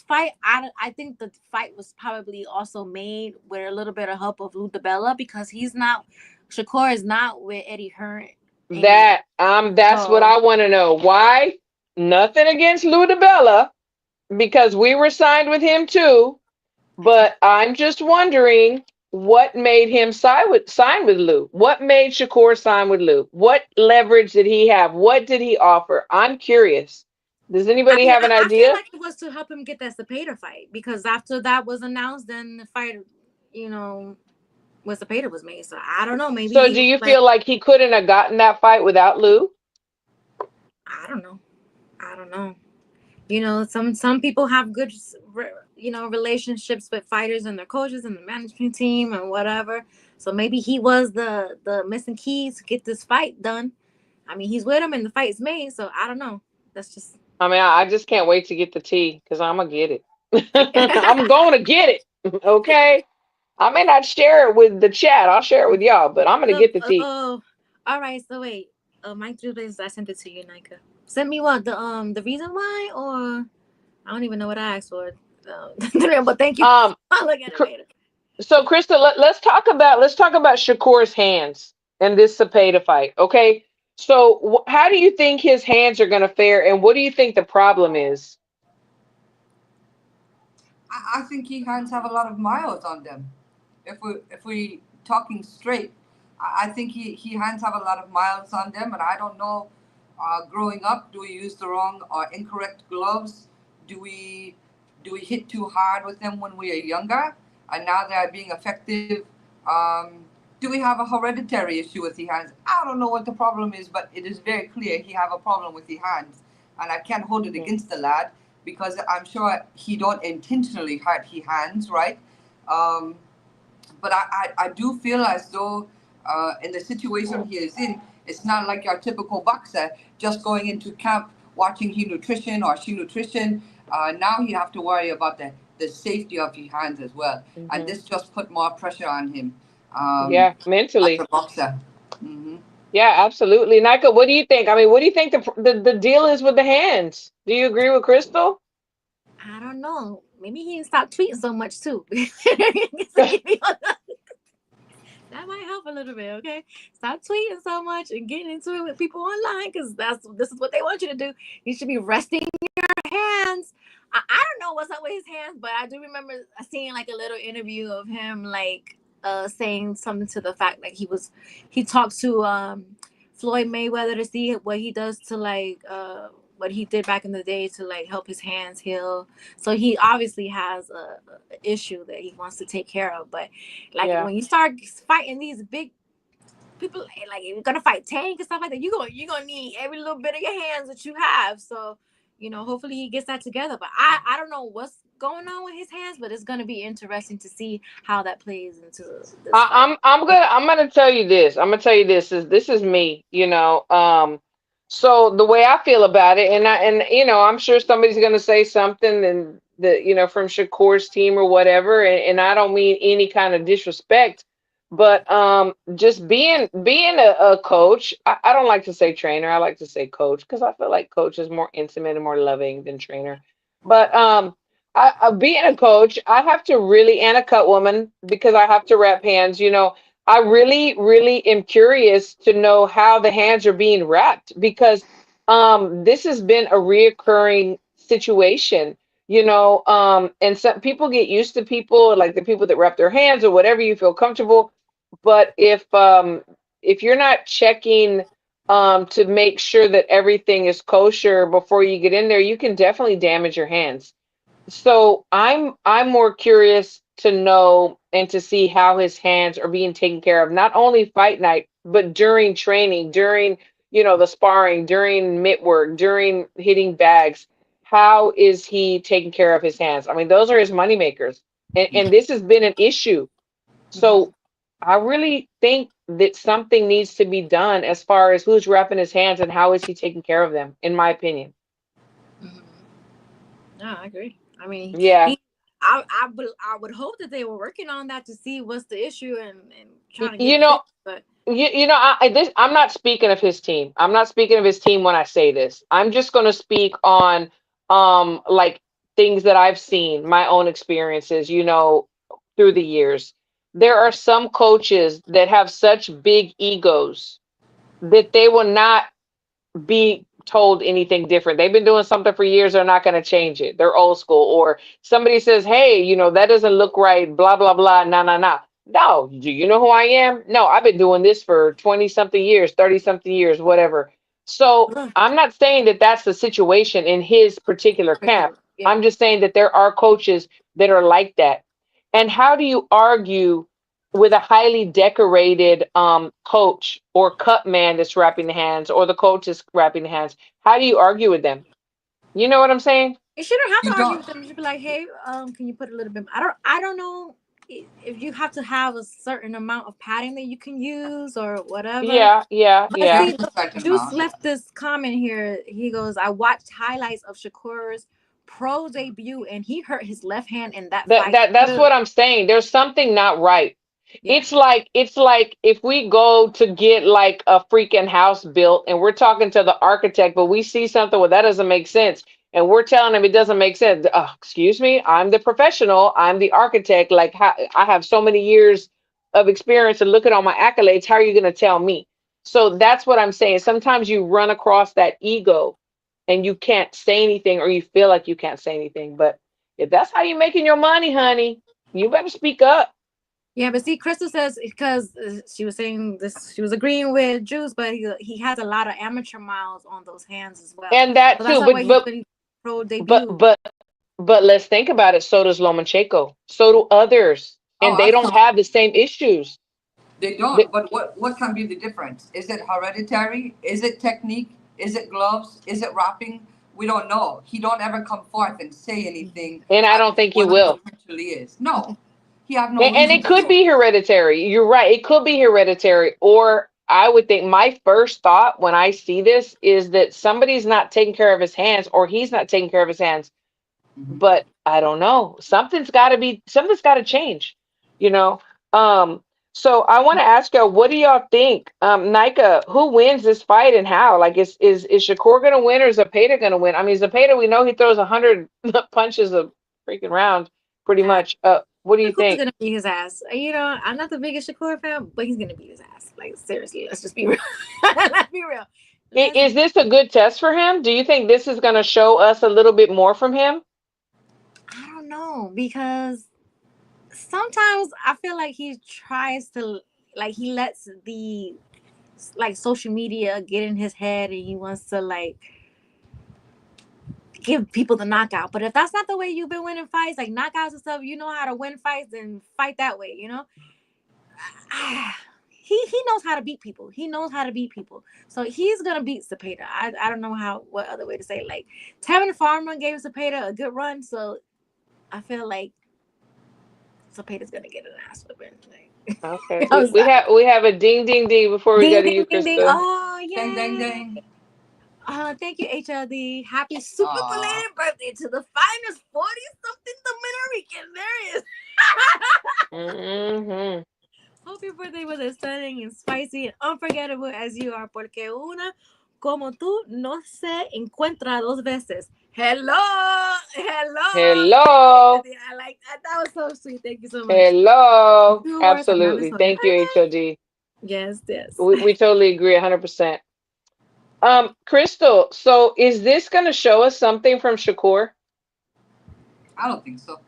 fight, I think the fight was probably also made with a little bit of help of Lou DiBella because Shakur is not with Eddie Hearn. That's what I want to know. Why? Nothing against Lou DiBella. Because we were signed with him too, but I'm just wondering what made him sign with Lou. What made Shakur sign with Lou? What leverage did he have? What did he offer? I'm curious. Does anybody have an I feel idea? like it was to help him get that Cepeda fight, because after that was announced, then the fight, you know, was Cepeda was made. So I don't know. Maybe So he do was you like, feel like he couldn't have gotten that fight without Lou? I don't know. I don't know. You know, some people have good, relationships with fighters and their coaches and the management team and whatever. So maybe he was the missing keys to get this fight done. I mean, he's with him and the fight's made. So I don't know. That's just. I mean, I just can't wait to get the tea because I'm gonna get it. I'm going to get it. Okay. I may not share it with the chat. I'll share it with y'all, but I'm gonna get the tea. Oh, all right. So wait, my three places, I sent it to you, Nika. Send me what the reason why, or I don't even know what I asked for. But thank you. Um, I'll look at it later. so Krista, let's talk about Shakur's hands in this Cepeda fight. Okay. So how do you think his hands are gonna fare, and what do you think the problem is? I think he hands have a lot of miles on them. If we talking straight, I think he hands have a lot of miles on them, and I don't know. Growing up, do we use the wrong or incorrect gloves? Do we hit too hard with them when we are younger, and now they are being effective? Do we have a hereditary issue with the hands? I don't know what the problem is, but it is very clear he have a problem with the hands, and I can't hold it against the lad because I'm sure he don't intentionally hurt his hands, right? But I do feel as though in the situation he is in, it's not like your typical boxer just going into camp watching his nutrition or she nutrition. Now you have to worry about the safety of his hands as well. And Hmm. this just put more pressure on him Yeah, as a mentally. boxer. Hmm. Yeah, absolutely. Nika, what do you think? I mean, what do you think the deal is with the hands? Do you agree with Crystal? I don't know. Maybe he didn't stop tweeting so much too. That might help a little bit, okay? Stop tweeting so much and getting into it with people online, because this is what they want you to do. You should be resting your hands. I don't know what's up with his hands, but I do remember seeing like a little interview of him like saying something to the fact like he talked to Floyd Mayweather to see what he does to like what he did back in the day to like help his hands heal. So he obviously has a issue that he wants to take care of. But like Yeah. when you start fighting these big people, like if you're gonna fight Tank and stuff like that, you're gonna need every little bit of your hands that you have. So hopefully he gets that together. But I don't know what's going on with his hands, but it's gonna be interesting to see how that plays into this I, fight. I'm gonna tell you this. I'm gonna tell you this is me, so the way I feel about it, and I'm sure somebody's gonna say something and from Shakur's team or whatever, and I don't mean any kind of disrespect, but just being a coach, I don't like to say trainer, I like to say coach because I feel like coach is more intimate and more loving than trainer. But being a coach, I have to really, and a cut woman, because I have to wrap hands. I really, really am curious to know how the hands are being wrapped because this has been a reoccurring situation. And some people get used to people like the people that wrap their hands or whatever you feel comfortable. But if you're not checking to make sure that everything is kosher before you get in there, you can definitely damage your hands. So I'm more curious to know and to see how his hands are being taken care of, not only fight night, but during training, during the sparring, during mitt work, during hitting bags. How is he taking care of his hands? I mean, those are his money makers, and this has been an issue. So I really think that something needs to be done as far as who's wrapping his hands and how is he taking care of them, in my opinion. Mhm. No, I agree. I mean, Yeah. I would hope that they were working on that to see what's the issue and Y- trying to get You it know, fixed. But I'm not speaking of his team. I'm not speaking of his team when I say this. I'm just going to speak on like things that I've seen, my own experiences, through the years. There are some coaches that have such big egos that they will not be told anything different. They've been doing something for years, they're not going to change it. They're old school. Or somebody says, hey, that doesn't look right, blah, blah, blah, nah, nah, nah. No, do you know who I am? No, I've been doing this for 20 something years, 30 something years, whatever. So I'm not saying that that's the situation in his particular camp. Yeah. I'm just saying that there are coaches that are like that. And how do you argue with a highly decorated coach or cut man that's wrapping the hands, or the coach is wrapping the hands? How do you argue with them? You know what I'm saying? You shouldn't have You to argue don't. with them. You should be like, hey, can you put a little bit? I don't know if you have to have a certain amount of padding that you can use or whatever. Yeah, yeah, But yeah. see, look, Juice left this comment here. He goes, I watched highlights of Shakur's pro debut, and he hurt his left hand in that fight. That's what I'm saying. There's something not right. Yeah. It's like if we go to get like a freaking house built and we're talking to the architect, but we see something well that doesn't make sense, and we're telling him it doesn't make sense. Excuse me, I'm the professional, I'm the architect. Like, I have so many years of experience and look at all my accolades. How are you going to tell me? So that's what I'm saying. Sometimes you run across that ego and you can't say anything, or you feel like you can't say anything. But if that's how you're making your money, honey, you better speak up. Yeah, but see, Crystal says, because she was saying this, she was agreeing with Juice, but he has a lot of amateur miles on those hands as well. And that so too, that's why he's been pro debut. but let's think about it. So does Lomachenko. So do others, and they don't have the same issues. They don't. But what can be the difference? Is it hereditary? Is it technique? Is it gloves? Is it wrapping? We don't know. He don't ever come forth and say anything. And I don't think he will. Potentially is. No, he have no And reason it could to. be hereditary. You're right. It could be hereditary. Or I would think my first thought when I see this is that somebody's not taking care of his hands, or he's not taking care of his hands. But I don't know. Something's got to change, you know. So I want to ask y'all, what do y'all think? Nika, who wins this fight and how? Like, is Shakur gonna win, or is Zepeda gonna win? I mean, Zepeda, we know he throws 100 punches a freaking round, pretty much. What do you think? Shakur's gonna beat his ass. I'm not the biggest Shakur fan, but he's gonna beat his ass. Like, seriously, let's just be real. Let's be real. Is this a good test for him? Do you think this is gonna show us a little bit more from him? I don't know, because sometimes I feel like he tries to, like, he lets the social media get in his head, and he wants to give people the knockout. But if that's not the way you've been winning fights, like knockouts and stuff, you know how to win fights, then fight that way, He knows how to beat people. He knows how to beat people. So he's gonna beat Zepeda. I don't know what other way to say it. Like, Tevin Farmer gave Zepeda a good run, so I feel like Zepeda's gonna get an ass whipping. Okay. we have a ding ding ding before we go to you, Krista. Oh yeah. Ding ding ding. Thank you, HLD. Happy super belated birthday to the finest 40-something Dominican. There is. Hope your birthday was as stunning and spicy and unforgettable as you are, porque una como tú no se encuentra dos veces. Hello. That was so sweet. Thank you so much. Hello. Absolutely. Thank you, HOD. Yes. We totally agree 100%. Crystal, so is this going to show us something from Shakur? I don't think so.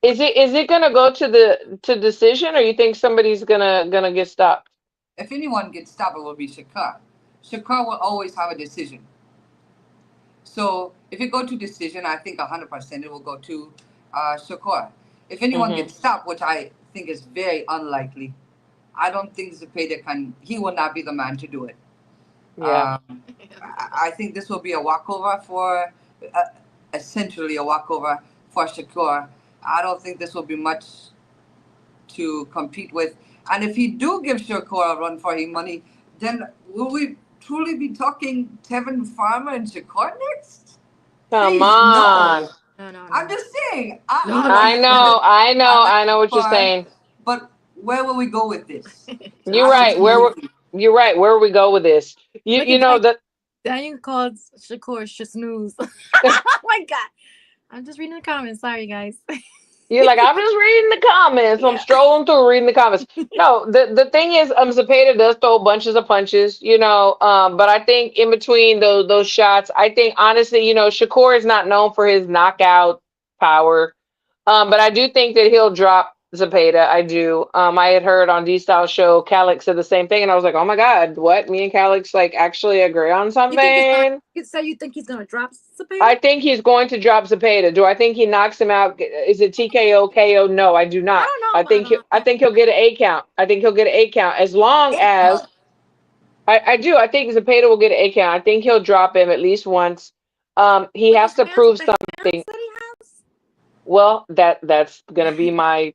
Is it going to go to decision, or you think somebody's gonna get stopped? If anyone gets stopped, it will be Shakur. Shakur will always have a decision. So if it go to decision, I think 100% it will go to Shakur. If anyone gets stopped, which I think is very unlikely, I don't think Zepeda he will not be the man to do it. Yeah. I think this will be a walkover for, essentially a walkover for Shakur. I don't think this will be much to compete with. And if he do give Shakur a run for his money, then will we truly be talking Tevin Farmer and Shakur next? Come on. No. I'm just saying. I know what you're saying. But where will we go with this? You're right. You're right. Where will we go with this? You know that Daniel called Shakur snooze. Oh my God. I'm just reading the comments. Sorry, guys. You're like, I'm just reading the comments. I'm strolling through reading the comments. No, the thing is, Zepeda does throw bunches of punches, but I think in between those shots, I think honestly, Shakur is not known for his knockout power. But I do think that he'll drop Zepeda. I do. I had heard on D Style show, Calix said the same thing, and I was like, oh my God, what? Me and Calix like actually agree on You think he's gonna? something? So you think he's gonna drop I Cepeda? think he's going to drop Zepeda. Do I think he knocks him out? Is it TKO, KO? No, I do I not. don't know I think about I think he'll get an 8 count. I think he'll get an 8 count as long eight. as I do. I think Zepeda will get an 8 count. I think he'll drop him at least once. He With has his to hands, with prove the something. hands that he has. Well, that's gonna be my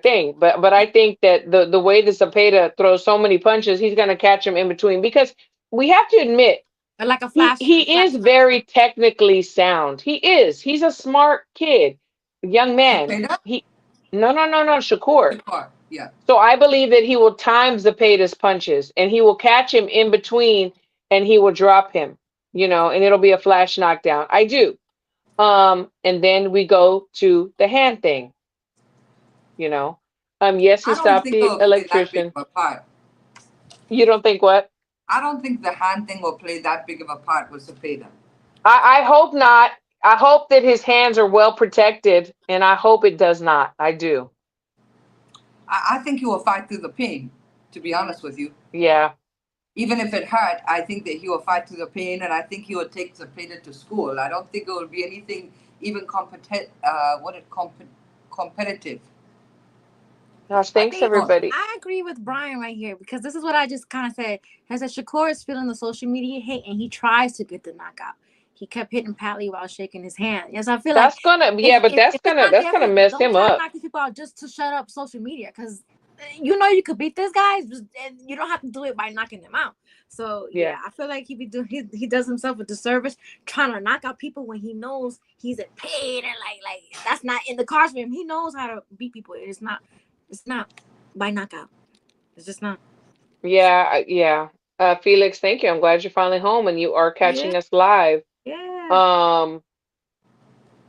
thing. But I think that the way that Zepeda throws so many punches, he's gonna catch him in between because we have to admit Like a he flash is punch. very technically sound. He is. He's a smart kid, young man. Cepeda? He no, Shakur. Shakur, yeah. So I believe that he will time Zepeda's punches and he will catch him in between and he will drop him, and it'll be a flash knockdown. I do. And then we go to the hand thing, you know. Yes, he I don't stopped think the it'll play that big electrician. of a part. You don't think what? I don't think the hand thing will play that big of a part with Cepeda. I hope not. I hope that his hands are well protected, and I hope it does not. I do. I think he will fight through the pain, to be honest with you. Yeah. Even if it hurt, I think that he will fight through the pain, and I think he will take Cepeda to school. I don't think it will be anything even competitive. Gosh, I thanks think not. everybody. I agree with Brian right here because this is what I just kind of said. I said Shakur is feeling the social media hate and he tries to get the knockout. He kept hitting Patley while shaking his hand. Yes, I feel like That's gonna if, yeah, but if, that's if it's gonna not that's there gonna for, mess don't him try to up. knock these people out just to shut up social media because you know you could beat this guy and you don't have to do it by knocking them out. So yeah, Yeah. I feel like he does himself a disservice trying to knock out people when he knows he's in pain and like that's not in the cards for him. He knows how to beat people. It's not by knockout. It's just not. Yeah. Felix, thank you. I'm glad you're finally home and you are Yeah, catching us live. yeah. Um,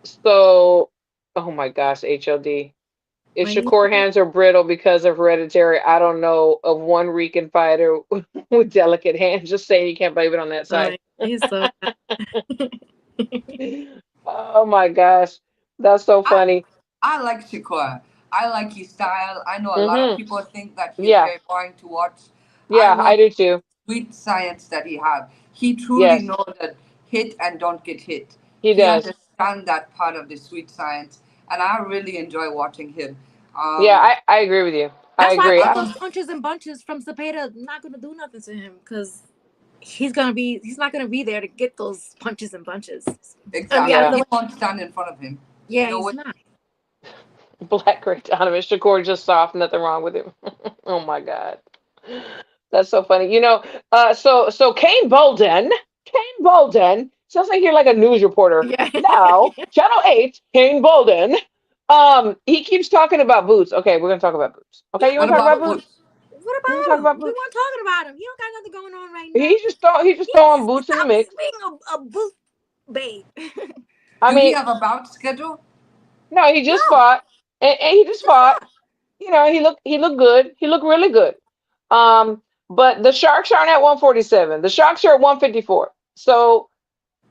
so oh my gosh, HLD. If When Shakur hands are brittle because of hereditary, I don't know of one Rican fighter with delicate hands. Just saying you can't blame it on that side. he's so Oh my gosh. That's so I funny. I like Shakur. I like his style. I know a lot of Mm-hmm. people think that he is Yeah. very boring to watch. I Yeah, I love do too. sweet science that he have. He truly Yes, knows that hit and don't get hit. he He does. understands that part of the sweet science, and I really enjoy watching him. Yeah, Um, I agree with you. I that's why I agree. think I those don't. punches and bunches from Cepeda not gonna do nothing to him because he's not gonna be there to get those punches and bunches. He's gonna be out of Exactly. Yeah. the He way. won't stand in front of him. You Yeah, know he's what? not. Black Great Donovan. Shakur just soft, nothing wrong with him. Oh my God. That's so funny. So Kane Bolden sounds like you're like a news reporter. Yeah. Now, Channel 8, Kane Bolden. He keeps talking about boots. Okay, we're gonna talk about boots. Yeah. Okay, you What wanna talk about about boots? Boots? What You wanna about talk him? about We boots? weren't talking about him. He don't got nothing going on right now. He's just throwing boots in the Stop mix. being a boot babe. I Do he mean, have a bout schedule? no, he just No, fought. And he just just fought. fought. He looked good. He looked really good. But the Sharks aren't at 147. The Sharks are at 154. So,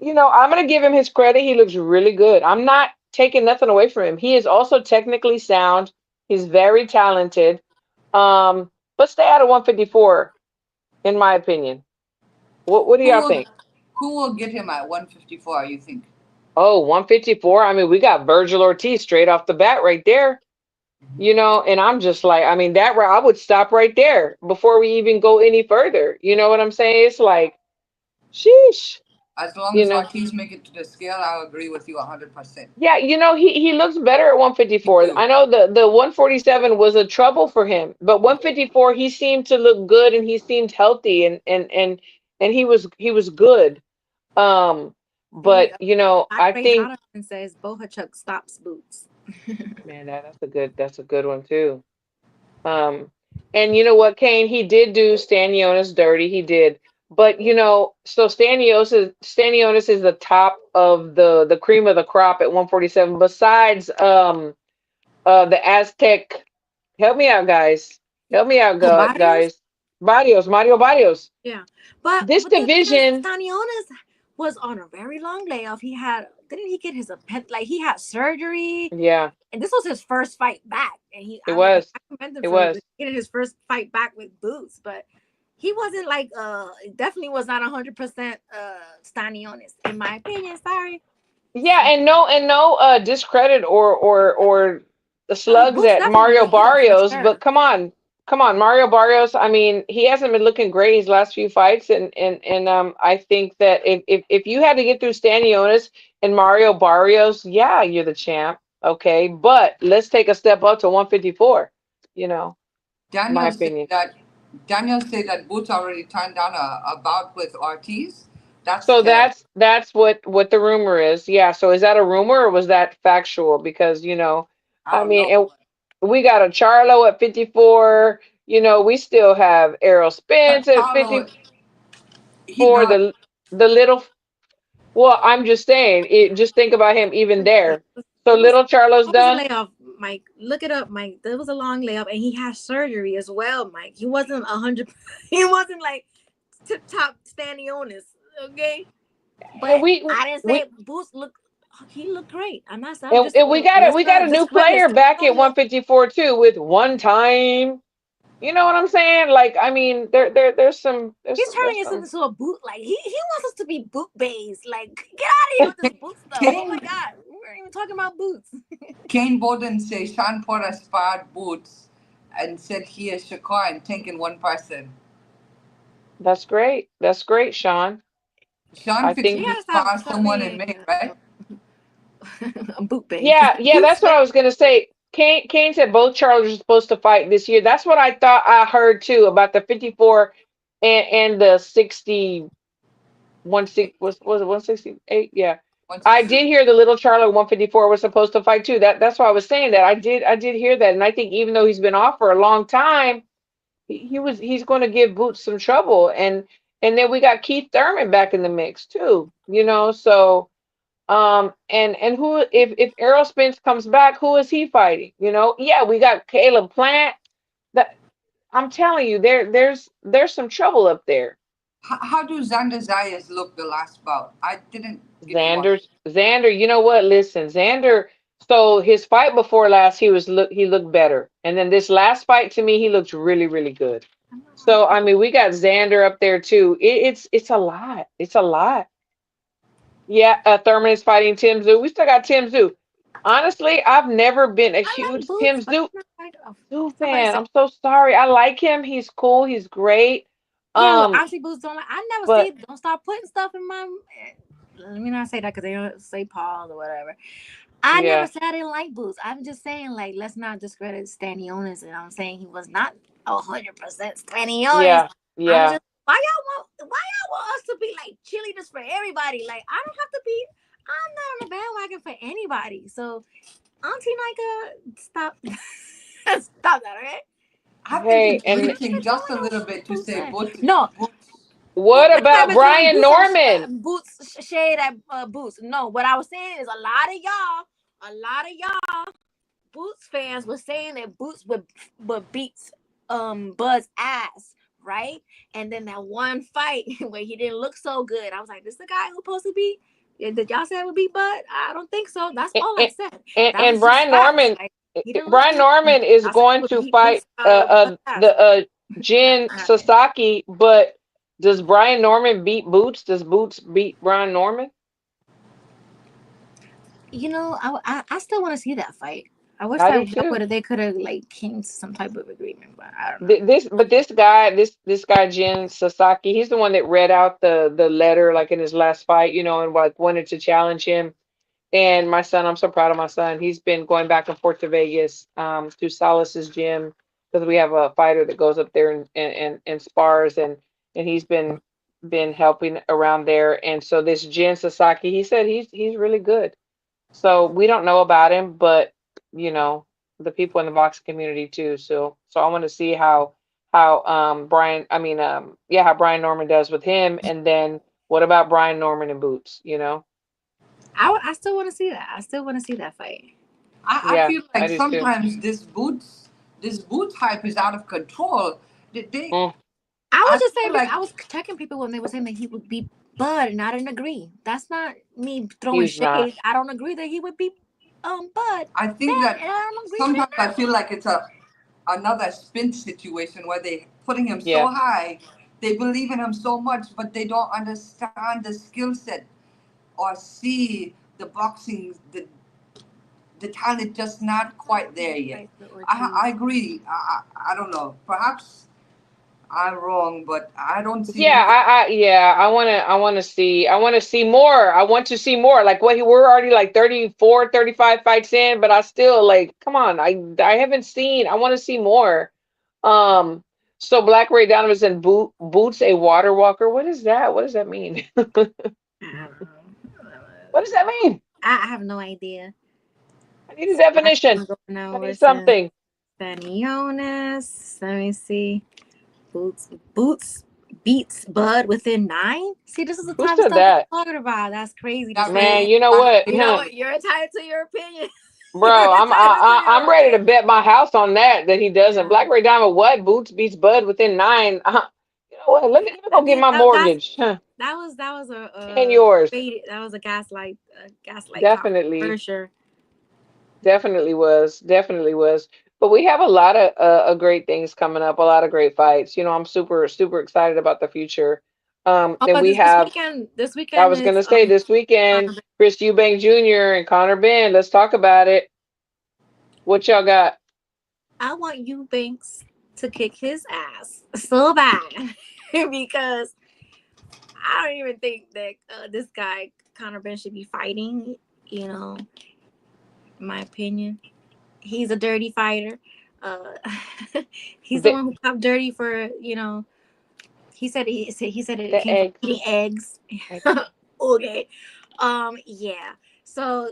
I'm gonna give him his credit. He looks really good. I'm not taking nothing away from him. He is also technically sound. He's very talented. But stay out of 154, in my opinion. What do Who y'all will think? who will get him at 154? You think? Oh, 154. I mean, we got Virgil Ortiz straight off the bat right there. And I'm just like, I mean, that I would stop right there before we even go any further. You know what I'm saying? It's like, sheesh, As long you as know. Ortiz make it to the scale, I agree with you 100%. Yeah, he looks better at Me 154. too. I know the 147 was a trouble for him, but 154 he seemed to look good and he seemed healthy and he was good. Um, See, but Black I Ray think, Donovan says Bohachuk stops boots. man, that's a good one too. Um, and you know what, Kane, he did do Stanionis dirty. He did. But so Stanionis is the top of the cream of the crop at 147. Besides the Aztec, help me out, guys. Help me out, Oh, Barrios? guys. Barrios, Mario Barrios. Yeah. But This the thing is, division, Stanionis was on a very long layoff. Didn't he get his he had surgery? Yeah. And this was his first fight back. And it was. I commend him it for was. getting his first fight back with Boots, but he wasn't definitely was not 100% Stanionis, in my opinion. Sorry. Yeah, and no discredit or the slugs Boots at Mario definitely hit for Barrios, sure. but come on, Mario Barrios. I mean, he hasn't been looking great his last few fights, and I think that if you had to get through Stanionis and Mario Barrios, yeah, you're the champ, okay. But let's take a step up to 154. You know, my Daniel said opinion. that Boots already turned down a bout with Ortiz. So that's what the rumor is. Yeah. So is that a rumor or was that factual? Because I I don't mean, know. we got a Charlo at 54. We still have Errol But Spence at Charlo, he 54. got The little. Well, I'm just saying. Just think about him even there. So It was little Charlo's what was a done. layoff, Mike? Look it up, Mike. There was a long layoff, and he had surgery as well, Mike. He wasn't 100. He wasn't like tip top Stanionis, okay? But And I didn't say we Boots looked. He looked great. I'm not. I'm and, just and we saying. got it. Let's We got not a new discredit player back at Stanionis. 154 too with one time. You know what I'm saying? Like, I mean, there's some He's turning us into a boot. Like he wants us to be boot based. Like get out of here with this boot stuff. Oh my God, we weren't even talking about boots. Kane Bowden says Sean Porter sparred Boots and said he is Shakur and thinking one person. That's great. That's great, Sean. Sean I fixing think. You to gotta spar stop someone in being May, right? a boot based. Yeah, Boots that's what based. I was gonna say. Kane said both Chargers are supposed to fight this year. That's what I thought I heard too about the 54 and the 61 was it 168? Yeah. I did hear the little Charlie 154 was supposed to fight too. That's why I was saying that. I did hear that. And I think even though he's been off for a long time, he's going to give Boots some trouble. And then we got Keith Thurman back in the mix too. So and who if Errol Spence comes back, who is he fighting? Yeah, we got Caleb Plant. That I'm telling you, there's some trouble up there. How do Xander Zayas look the last bout? I didn't get to watch. Xander, you know what? Listen, Xander. So his fight before last, he looked better, and then this last fight to me, he looked really really good. So I mean, we got Xander up there too. It's a lot. It's a lot. Yeah, Thurman is fighting Tim Zoo. We still got Tim Zoo. Honestly, I've never been a I like huge Tim boots, but Zoo I'm not like somebody fan. said. I'm so sorry. I like him. He's cool. He's great. Yeah, well, honestly, boots don't like. I never But say don't start putting stuff in my. Let me not say that because they don't say Paul or whatever. I never yeah, said I didn't like Boots. I'm just saying, like, let's not discredit Stanionis. And I'm saying he was not 100% Stanionis. yeah, I'm yeah. just why y'all want us to be like cheerleaders for everybody? Like I don't have to be. I'm not on the bandwagon for anybody. So Auntie Nika, stop, stop that, okay? I think Hey, it's and reaching just a little bit to say Boots. No, what about Brian Norman? Boots shade at Boots. No, what I was saying is a lot of y'all Boots fans were saying that Boots would beat Bud's ass, right? And then that one fight where he didn't look so good, I was like, this is the guy who's supposed to be. Did y'all say it would be Bud? I don't think so. That's all I said. That And was just Brian facts. Norman, Like, he didn't look Brian good. Norman is I said he going would to beat fight Bud's ass. the Jin Sasaki, but does Brian Norman beat Boots? Does Boots beat Brian Norman? I still want to see that fight. I wish I do too. that they could have like came to some type of agreement, but I don't know. This guy Jin Sasaki, he's the one that read out the letter like in his last fight, and like wanted to challenge him. And my son, I'm so proud of my son. He's been going back and forth to Vegas, to Salas's gym because we have a fighter that goes up there and spars, and he's been helping around there. And so this Jin Sasaki, he said he's really good. So we don't know about him, but you know the people in the boxing community too. So I want to see how Brian, I mean yeah, how Brian Norman does with him, and then what about Brian Norman and Boots? I still want to see that. I still want to see that fight. I Yeah, feel I like do too. sometimes this Boots hype is out of control. They Mm. I was just saying, like I was checking people when they were saying that he would be Bud, and I didn't agree. That's not me throwing He's not. shade. I don't agree that he would be Bud. I think Then, that and I don't agree with sometimes it I now. feel like it's another spin situation where they putting him so Yeah. high, they believe in him so much, but they don't understand the skill set or see the boxing, the talent just not quite there yet. I agree. I don't know. Perhaps I'm wrong, but I don't see him. Yeah, I want to see more. I want to see more. Like we're already like 34, 35 fights in, but I still like, come on. I haven't seen. I want to see more. Um so Black Ray Donovan said boots a water walker. What is that? What does that mean? What does that mean? I have no idea. I need a definition. I need something. Sanionis. Let me see. Boots beats Bud within 9. See, this is the Who type of said stuff that? we're talking about. That's crazy to Not Man, say. me. you know what? You know what? You're entitled to your opinion. You're Bro, entitled to your I'm ready to opinion. bet my house on that he doesn't. Yeah. Black Ray Diamond, what? Boots beats Bud within 9. You know what? Let me I go get think my mortgage. Huh. that was And yours. that was a gaslight comment for Definitely, sure. definitely was, definitely was. But we have a lot of great things coming up, a lot of great fights. You know, I'm super, super excited about the future. Oh, And but we this have, weekend, this I weekend was is gonna say this weekend, Chris Eubank Jr. and Connor Ben. Let's talk about it. What y'all got? I want you Banks to kick his ass so bad because I don't even think that this guy Conor Ben should be fighting. You know, in my opinion, he's a dirty fighter. Uh, he's the The one who popped dirty for he said it the came from egg. eating eggs. Okay, yeah. So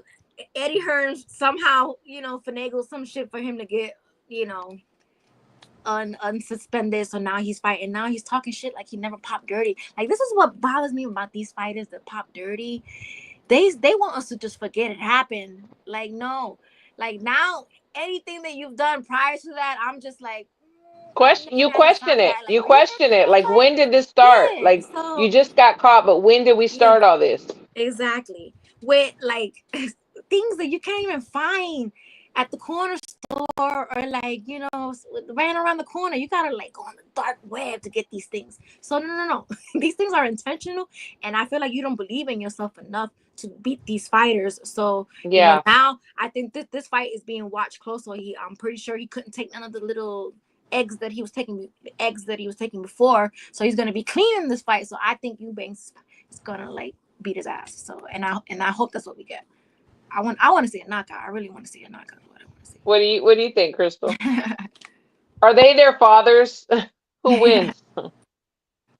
Eddie Hearn somehow finagled some shit for him to get you know unsuspended. So now he's fighting. Now he's talking shit like he never popped dirty. Like this is what bothers me about these fighters that pop dirty. They want us to just forget it happened. Like no, like now anything that you've done prior to that, I'm just like. My You nigga never question stopped it. that. Like, You are you for question it. real? Like, when did this start? Yeah. Like, you So just got caught, but when did we yeah, start all this? exactly. With like things that you can't even find at the corner store or like ran around the corner. You gotta like go on the dark web to get these things. So no. These things are intentional, and I feel like you don't believe in yourself enough to beat these fighters. So Yeah. now I think this fight is being watched closely. I'm pretty sure he couldn't take none of the little eggs that he was taking before. So he's gonna be clean in this fight. So I think Eubanks is gonna like beat his ass. So and I hope that's what we get. I want to see a knockout. I really want to see a knockout. What I want to see. What do you think, Crystal? Are they their fathers? Who wins?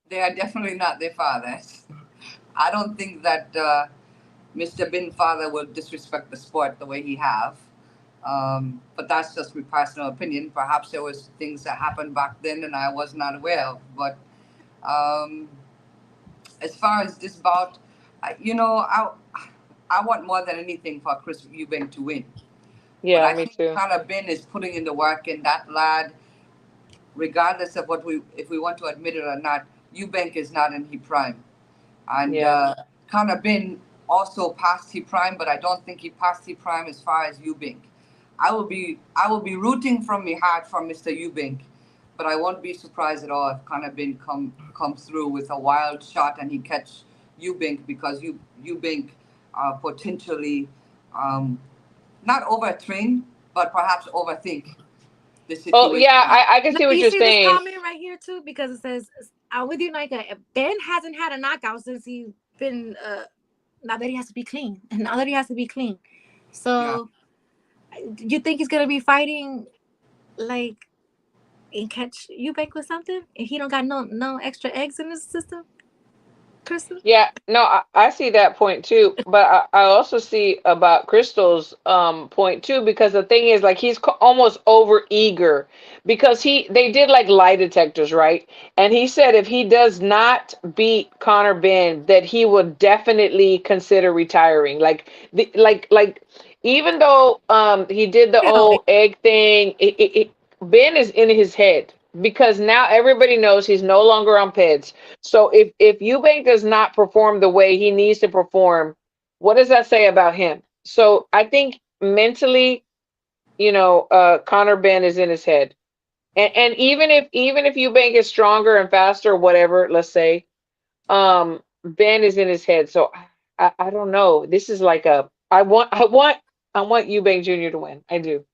They are definitely not their fathers. I don't think that Mr. Bin father will disrespect the sport the way he have. But that's just my personal opinion. Perhaps there was things that happened back then and I was not aware of. But um, as far as this bout, I want more than anything for Chris Eubank to win. But Yeah, I me think too. Conor Ben is putting in the work, and that lad, regardless of if we want to admit it or not, Eubank is not in his prime. And Yeah. Conor Ben also passed his prime, but I don't think he passed his prime as far as Eubank. I will be rooting from my heart for Mr. Eubank, but I won't be surprised at all if Conor Ben come through with a wild shot and he catch Eubank because Eubank potentially not overtrain, but perhaps overthink the Oh, situation. yeah, I can Let see what me you're see this saying. comment right here too because it says, "I'm with you, Nika. Ben hasn't had a knockout since he's been now that he has to be clean. Now that he has to be clean. So, you think he's gonna be fighting like and catch Eubank with something? And he don't got no extra eggs in his system, Crystal? Yeah, no, I see that point too, but I also see about Crystal's point too, because the thing is like he's almost over eager because they did like lie detectors, right? And he said if he does not beat Conor Ben, that he would definitely consider retiring. Like even though he did the Hell, whole egg thing, Ben is in his head. because now everybody knows he's no longer on PEDS. So if Eubank does not perform the way he needs to perform, what does that say about him? So I think mentally, Conor Ben is in his head. And even if Eubank is stronger and faster, whatever, let's say, Ben is in his head. So I don't know. This is like I want Eubank Jr. to win. I do.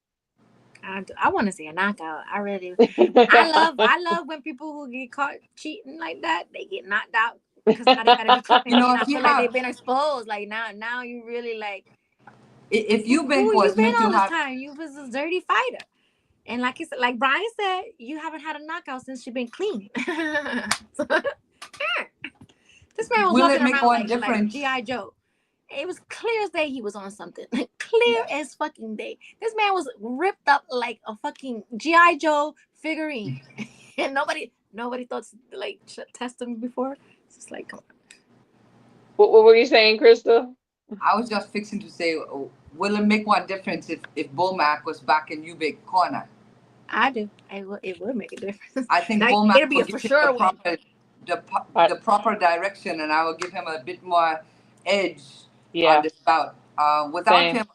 I want to see a knockout. I really, I love when people who get caught cheating like that, they get knocked out because now they gotta be clean. I feel like they've been exposed. Like now you really like. If Eubank was been all this time, you was a dirty fighter, and like he said, like Brian said, you haven't had a knockout since you've been clean. So, this man was walking around like G.I. Joe. It was clear as day he was on something. Like, clear as fucking day. This man was ripped up like a fucking G.I. Joe figurine. And nobody thought to like test him before. It's just like, come on. What were you saying, Crystal? I was just fixing to say, will it make one difference if Bomac was back in Eubank corner? I do. It would make a difference. I think Bomac would give him the proper direction, and I will give him a bit more edge on this bout. Without him,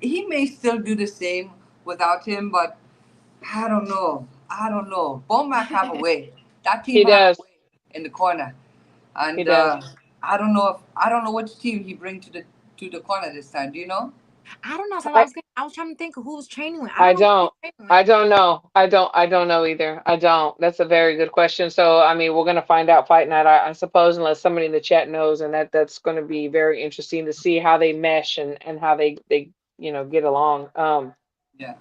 he may still do the same without him, but I don't know. Bomac have a way. That team has a way in the corner, and I don't know which team he bring to the corner this time. Do you know? I don't know. So I was trying to think of who was training with. I don't know. I don't know either. I don't. That's a very good question. So I mean, we're gonna find out fight night, I suppose, unless somebody in the chat knows, and that's going to be very interesting to see how they mesh and how they get along. Yeah.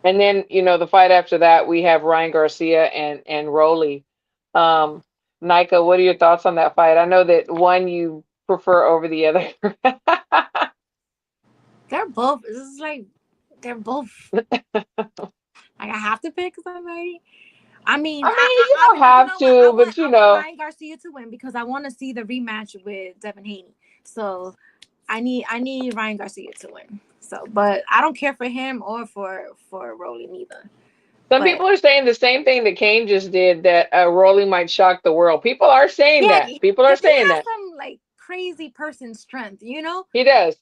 And then the fight after that, we have Ryan Garcia and Rolly. Nika, what are your thoughts on that fight? I know that one you prefer over the other. They're both. This is like they're both. Like I have to pick somebody. I mean, you don't have to, but I want Ryan Garcia to win because I want to see the rematch with Devin Haney. So I need Ryan Garcia to win. So, but I don't care for him or for Rolly neither. Some people are saying the same thing that Kane just did, that Rolly might shock the world. People are saying that. People are saying that. Some like crazy person strength, you know? He does.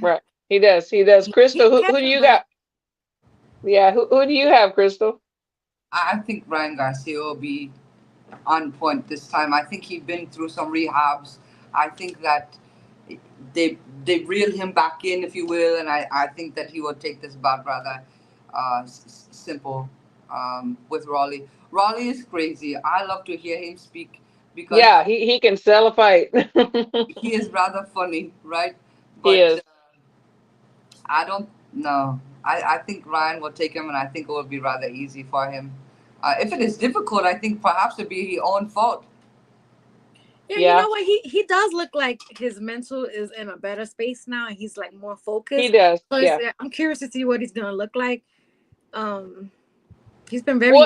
Right. He does. Crystal, who do you got? Yeah, who do you have, Crystal? I think Ryan Garcia will be on point this time. I think he's been through some rehabs. I think that they reel him back in, if you will, and I think that he will take this bout rather simple with Rolly. Rolly is crazy. I love to hear him speak because he can sell a fight. He is rather funny, right? But, he is. I don't know. I think Ryan will take him, and I think it will be rather easy for him. If it is difficult, I think perhaps it'll be his own fault. Yeah, you know what? He does look like his mental is in a better space now, and he's like more focused. He does. So I'm curious to see what he's gonna look like. He's been very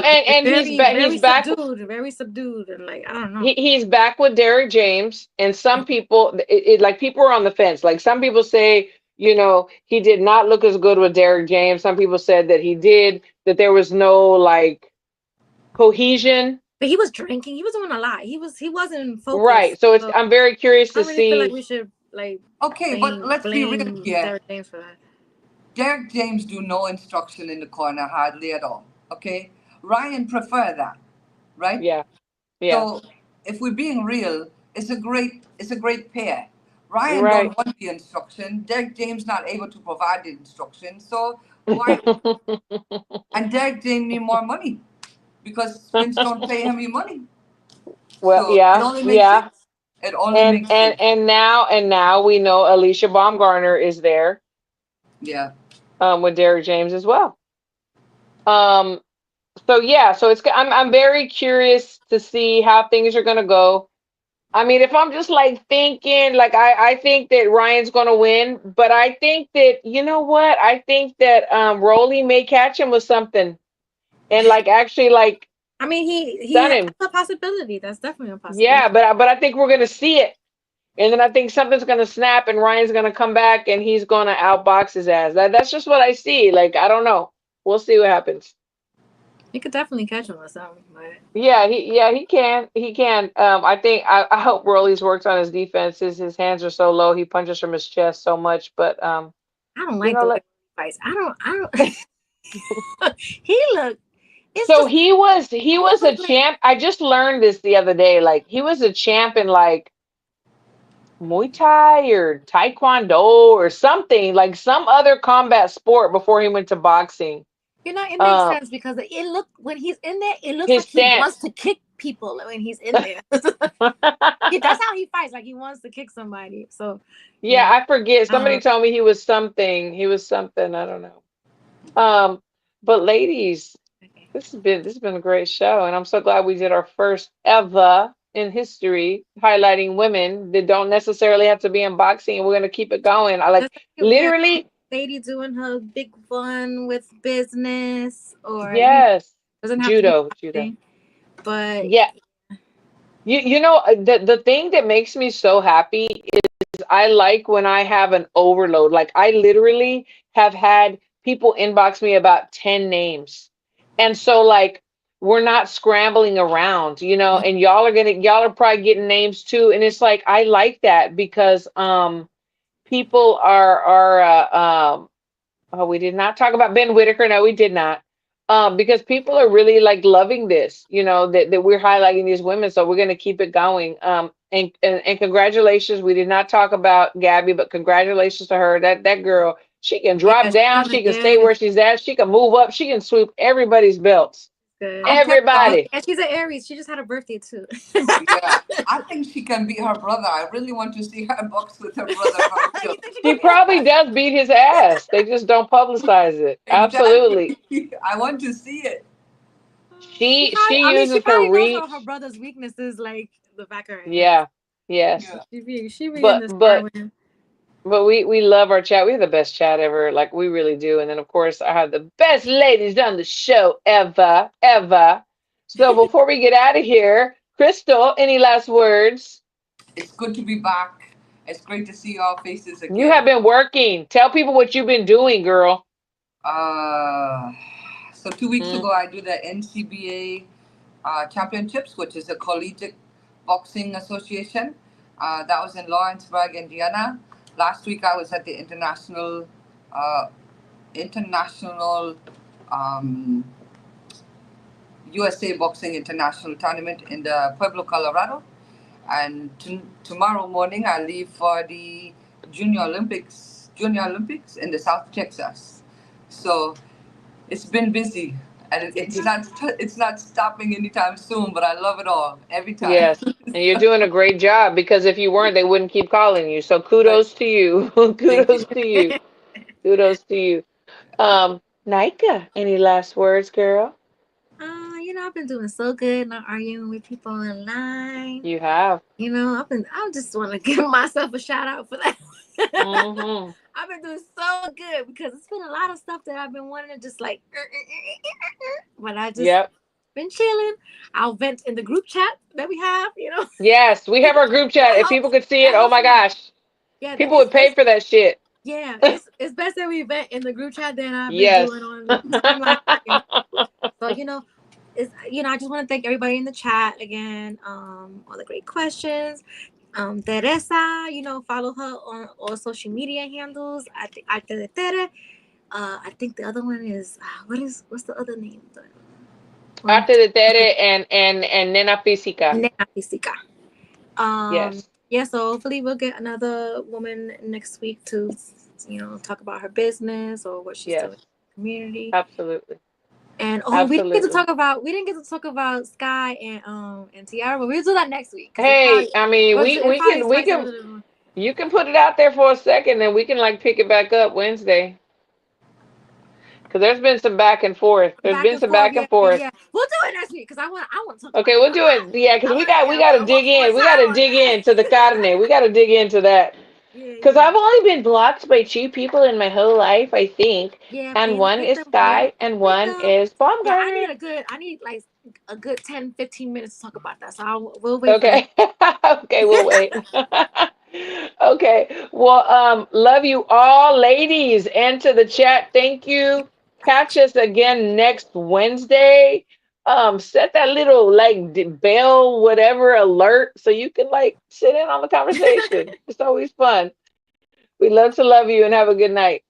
very subdued, and like I don't know. He's back with Derek James, and some people like people are on the fence. Like some people say, he did not look as good with Derek James. Some people said that he did, that there was no like cohesion. But he was drinking. He was doing a lot. He wasn't focused. Right. So I'm very curious to see. I feel like we should but let's be real here. Derek James for that. Derek James do no instruction in the corner hardly at all. Okay, Ryan prefer that, right? Yeah. So if we're being real, it's a great pair. Ryan don't want the instruction. Derek James not able to provide the instruction. So why? And Derek James need more money because Vince don't pay him any money. Well, so it only makes sense. It only makes sense. And now we know Alicia Baumgartner is there. Yeah. With Derek James as well. So it's I'm very curious to see how things are gonna go. I mean, if I'm just like thinking, like I think that Ryan's gonna win, but I think that what? I think that Rolly may catch him with something, and like actually like. I mean, he that's a possibility. That's definitely a possibility. Yeah, but I think we're gonna see it. And then I think something's going to snap and Ryan's going to come back and he's going to outbox his ass. That's just what I see. Like, I don't know. We'll see what happens. You could definitely catch him or something, but he can. He can. I hope Rolly's works on his defenses. His hands are so low, he punches from his chest so much. But I don't you like know, the way let he fights. He look. It's so just he was a like champ. I just learned this the other day. Like he was a champ in like Muay Thai or Taekwondo or something, like some other combat sport before he went to boxing. it makes Um, sense because it look when he's in there, it looks his like he wants stance. to kick people when he's in there. That's how he fights. Like he wants to kick somebody. So, Yeah, I forget. Somebody um, told me he was something. He was something. I don't know. Um, but ladies, okay. this has been a great show, and I'm so glad we did our first ever in history highlighting women that don't necessarily have to be in boxing, and we're gonna keep it going. I like Just like we had literally, lady doing her big one with business, or yes, doesn't have to be judo. boxing, but Yeah, the thing that makes me so happy is I like when I have an overload. Like I literally have had people inbox me about 10 names. And so like we're not scrambling around, and y'all are probably getting names too. And it's like I like that because people are oh, we did not talk about Ben Whitaker. No, we did not. Because people are really like loving this, that we're highlighting these women. So we're going to keep it going. And congratulations. We did not talk about Gabby, but congratulations to her. That girl, she can yeah, drop she's down. doing She can stay good. where she's at. She can move up. She can sweep everybody's belts. Good. Okay, y'all. Everybody. And she's an Aries. She just had a birthday too. Yeah, I think she can beat her brother. I really want to see her box with her brother for real. You think she She can beat her? probably does beat his ass. They just don't publicize it. Absolutely. Exactly. I want to see it. She Probably, she I mean, she uses her probably knows her reach. brother's weaknesses like the back of her hand. Yeah. Yes. Yeah. She be in But the sparring but with him. But we love our chat. We have the best chat ever. Like we really do. And then of course I have the best ladies on the show ever, ever. So before we get out of here, Crystal, any last words? It's good to be back. It's great to see our faces You again. have been working. Tell people what you've been doing, girl. Uh, so 2 weeks Mm, ago, I do the NCBA championships, which is a collegiate boxing association. That was in Lawrenceburg, Indiana. Last week, I was at the uh, international um, USA Boxing International Tournament in the Pueblo, Colorado. And tomorrow morning, I leave for the Junior Olympics in the South Texas. So it's been busy, and it's not stopping anytime soon. But I love it all every time. yes. And you're doing a great job because if you weren't, they wouldn't keep calling you. So But kudos to you. thank you. Kudos to you. Kudos to you. Nika, any last words, girl? I've been doing so good, not arguing with people online. You have. I just want to give myself a shout out for that. Mm-hmm. I've been doing so good because it's been a lot of stuff that I've been wanting to just like, but I just Yep. been chilling. I'll vent in the group chat that we have. Yes, we have our group chat. That If people helps. could see it, That oh helps my a lot. gosh, Yeah, people would pay for that shit. yeah, it's best that we vent in the group chat than I've been Yes. doing on timeline. So I just want to thank everybody in the chat again. All the great questions. Teresa, follow her on all social media handles. I think Arte de Tere. I think the other one is what's the other name? The one Arte de Tere and Nena Física. Nena Física. Yes. Yeah, so hopefully we'll get another woman next week to, talk about her business or what she's doing Yes. in the community. Absolutely. And we didn't get to Absolutely. talk about Sky and Tiara, but we'll do that next week because Hey, I mean, it probably we spice a can little bit more. you can put it out there for a second, and we can like pick it back up Wednesday. Because there's been some back and forth. There's Back been and some forth, back and yeah, forth. yeah. We'll do it next week because I want to talk about Okay, it. we'll do it. Yeah, because we got to I dig want in. We more got time to on dig that. into the carne. We got to dig into that. Yeah, Because yeah, I've only been blocked by two people in my whole life, I think. yeah. And Payne the one is victim, payne Sky and the one victim. is Yeah, Baumgartner. I need like a good 10-15 minutes to talk about that. So we'll wait for that. Okay. Okay, we'll wait. Okay. Well, love you all, ladies. And to the chat, thank you. catch us again next Wednesday. Set that little like bell, whatever alert, so you can like sit in on the conversation. It's always fun. We love to love you and have a good night.